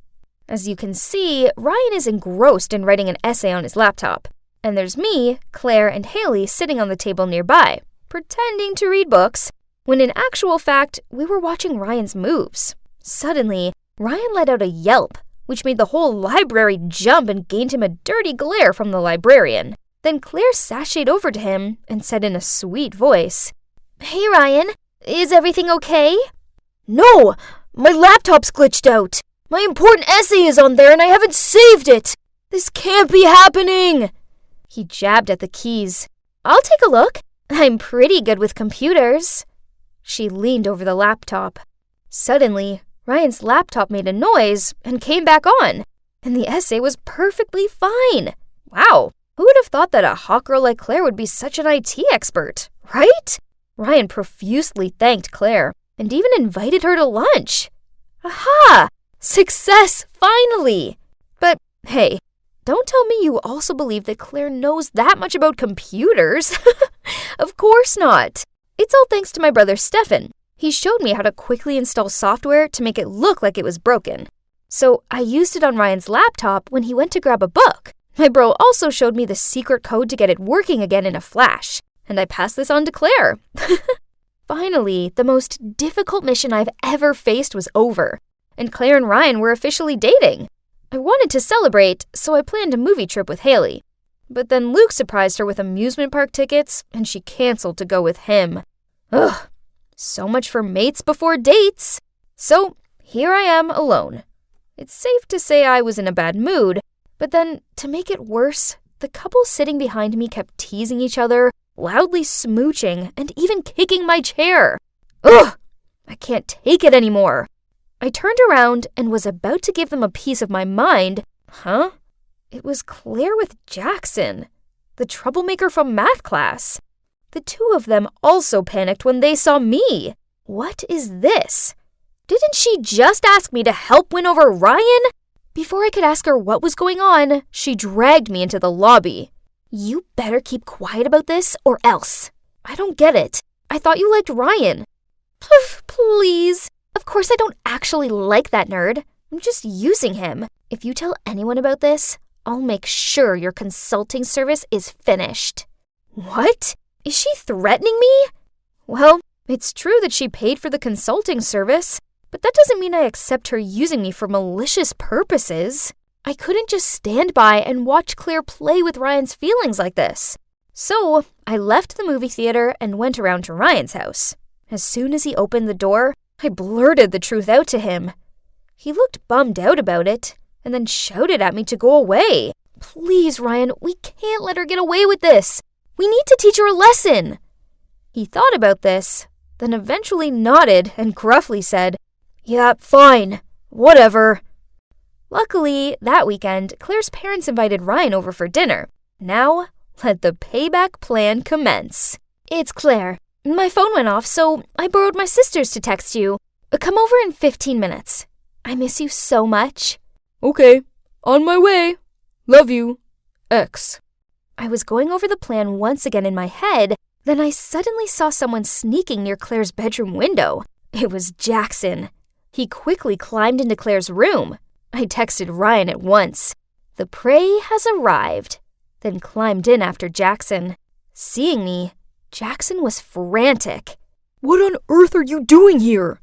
As you can see, Ryan is engrossed in writing an essay on his laptop. And there's me, Claire, and Haley sitting on the table nearby, pretending to read books, when in actual fact, we were watching Ryan's moves. Suddenly, Ryan let out a yelp, which made the whole library jump and gained him a dirty glare from the librarian. Then Claire sashayed over to him and said in a sweet voice, "Hey Ryan, is everything okay?" "No, my laptop's glitched out. My important essay is on there and I haven't saved it. This can't be happening." He jabbed at the keys. "I'll take a look. I'm pretty good with computers." She leaned over the laptop. Suddenly, Ryan's laptop made a noise and came back on, and the essay was perfectly fine. Wow, who would have thought that a hot girl like Claire would be such an IT expert, right? Ryan profusely thanked Claire and even invited her to lunch. Aha! Success, finally! But hey, don't tell me you also believe that Claire knows that much about computers. Of course not. It's all thanks to my brother Stefan. He showed me how to quickly install software to make it look like it was broken. So I used it on Ryan's laptop when he went to grab a book. My bro also showed me the secret code to get it working again in a flash, and I passed this on to Claire. Finally, the most difficult mission I've ever faced was over, and Claire and Ryan were officially dating. I wanted to celebrate, so I planned a movie trip with Haley. But then Luke surprised her with amusement park tickets, and she canceled to go with him. Ugh, so much for mates before dates. So here I am alone. It's safe to say I was in a bad mood, but then to make it worse, the couple sitting behind me kept teasing each other, loudly smooching, and even kicking my chair. Ugh, I can't take it anymore. I turned around and was about to give them a piece of my mind. Huh? It was Claire with Jackson, the troublemaker from math class. The two of them also panicked when they saw me. What is this? Didn't she just ask me to help win over Ryan? Before I could ask her what was going on, she dragged me into the lobby. You better keep quiet about this or else. I don't get it. I thought you liked Ryan. Please. Of course I don't actually like that nerd. I'm just using him. If you tell anyone about this, I'll make sure your consulting service is finished. What? Is she threatening me? Well, it's true that she paid for the consulting service, but that doesn't mean I accept her using me for malicious purposes. I couldn't just stand by and watch Claire play with Ryan's feelings like this. So I left the movie theater and went around to Ryan's house. As soon as he opened the door, I blurted the truth out to him. He looked bummed out about it, and then shouted at me to go away. Please, Ryan, we can't let her get away with this. We need to teach her a lesson. He thought about this, then eventually nodded and gruffly said, Yeah, fine. Whatever. Luckily, that weekend, Claire's parents invited Ryan over for dinner. Now, Let the payback plan commence. It's Claire. My phone went off, so I borrowed my sister's to text you. Come over in 15 minutes. I miss you so much. Okay, on my way. Love you. X. I was going over the plan once again in my head, then I suddenly saw someone sneaking near Claire's bedroom window. It was Jackson. He quickly climbed into Claire's room. I texted Ryan at once. The prey has arrived, then climbed in after Jackson. Seeing me, Jackson was frantic. What on earth are you doing here?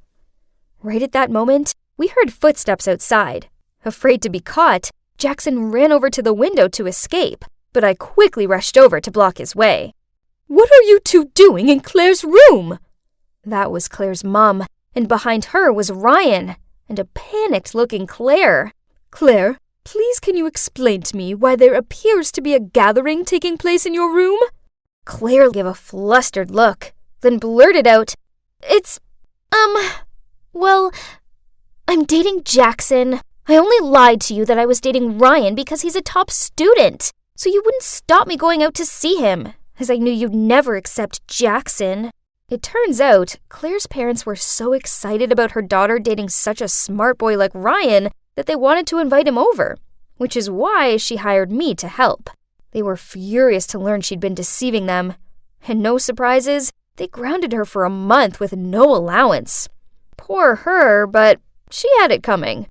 Right at that moment, we heard footsteps outside. Afraid to be caught, Jackson ran over to the window to escape, but I quickly rushed over to block his way. What are you two doing in Claire's room? That was Claire's mom, and behind her was Ryan, and a panicked-looking Claire. Claire, please can you explain to me why there appears to be a gathering taking place in your room? Claire gave a flustered look, then blurted out, well, I'm dating Jackson. I only lied to you that I was dating Ryan because he's a top student, so you wouldn't stop me going out to see him, as I knew you'd never accept Jackson. It turns out, Claire's parents were so excited about her daughter dating such a smart boy like Ryan that they wanted to invite him over, which is why she hired me to help. They were furious to learn she'd been deceiving them, and no surprises, they grounded her for a month with no allowance. Poor her, but she had it coming.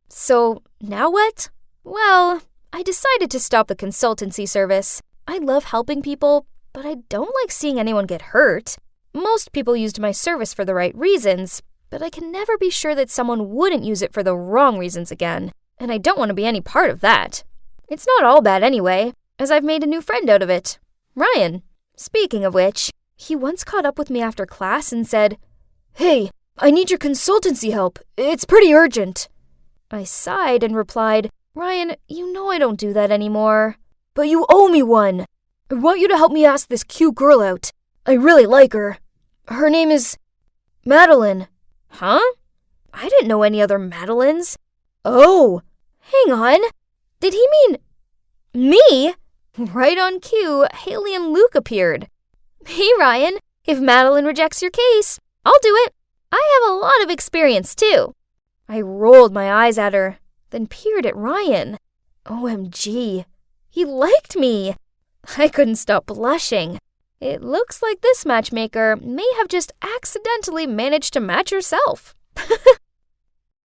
So, now what? Well, I decided to stop the consultancy service. I love helping people, but I don't like seeing anyone get hurt. Most people used my service for the right reasons, but I can never be sure that someone wouldn't use it for the wrong reasons again, and I don't want to be any part of that. It's not all bad anyway, as I've made a new friend out of it. Ryan. Speaking of which, he once caught up with me after class and said, "Hey, I need your consultancy help. It's pretty urgent." I sighed and replied, "Ryan, you know I don't do that anymore." "But you owe me one. I want you to help me ask this cute girl out. I really like her. Her name is Meline." Huh? I didn't know any other Madelines. Oh. Hang on. Did he mean me? Right on cue, Haley and Luke appeared. "Hey, Ryan, if Meline rejects your case, I'll do it. I have a lot of experience, too." I rolled my eyes at her, then peered at Ryan. OMG, he liked me. I couldn't stop blushing. It looks like this matchmaker may have just accidentally managed to match herself.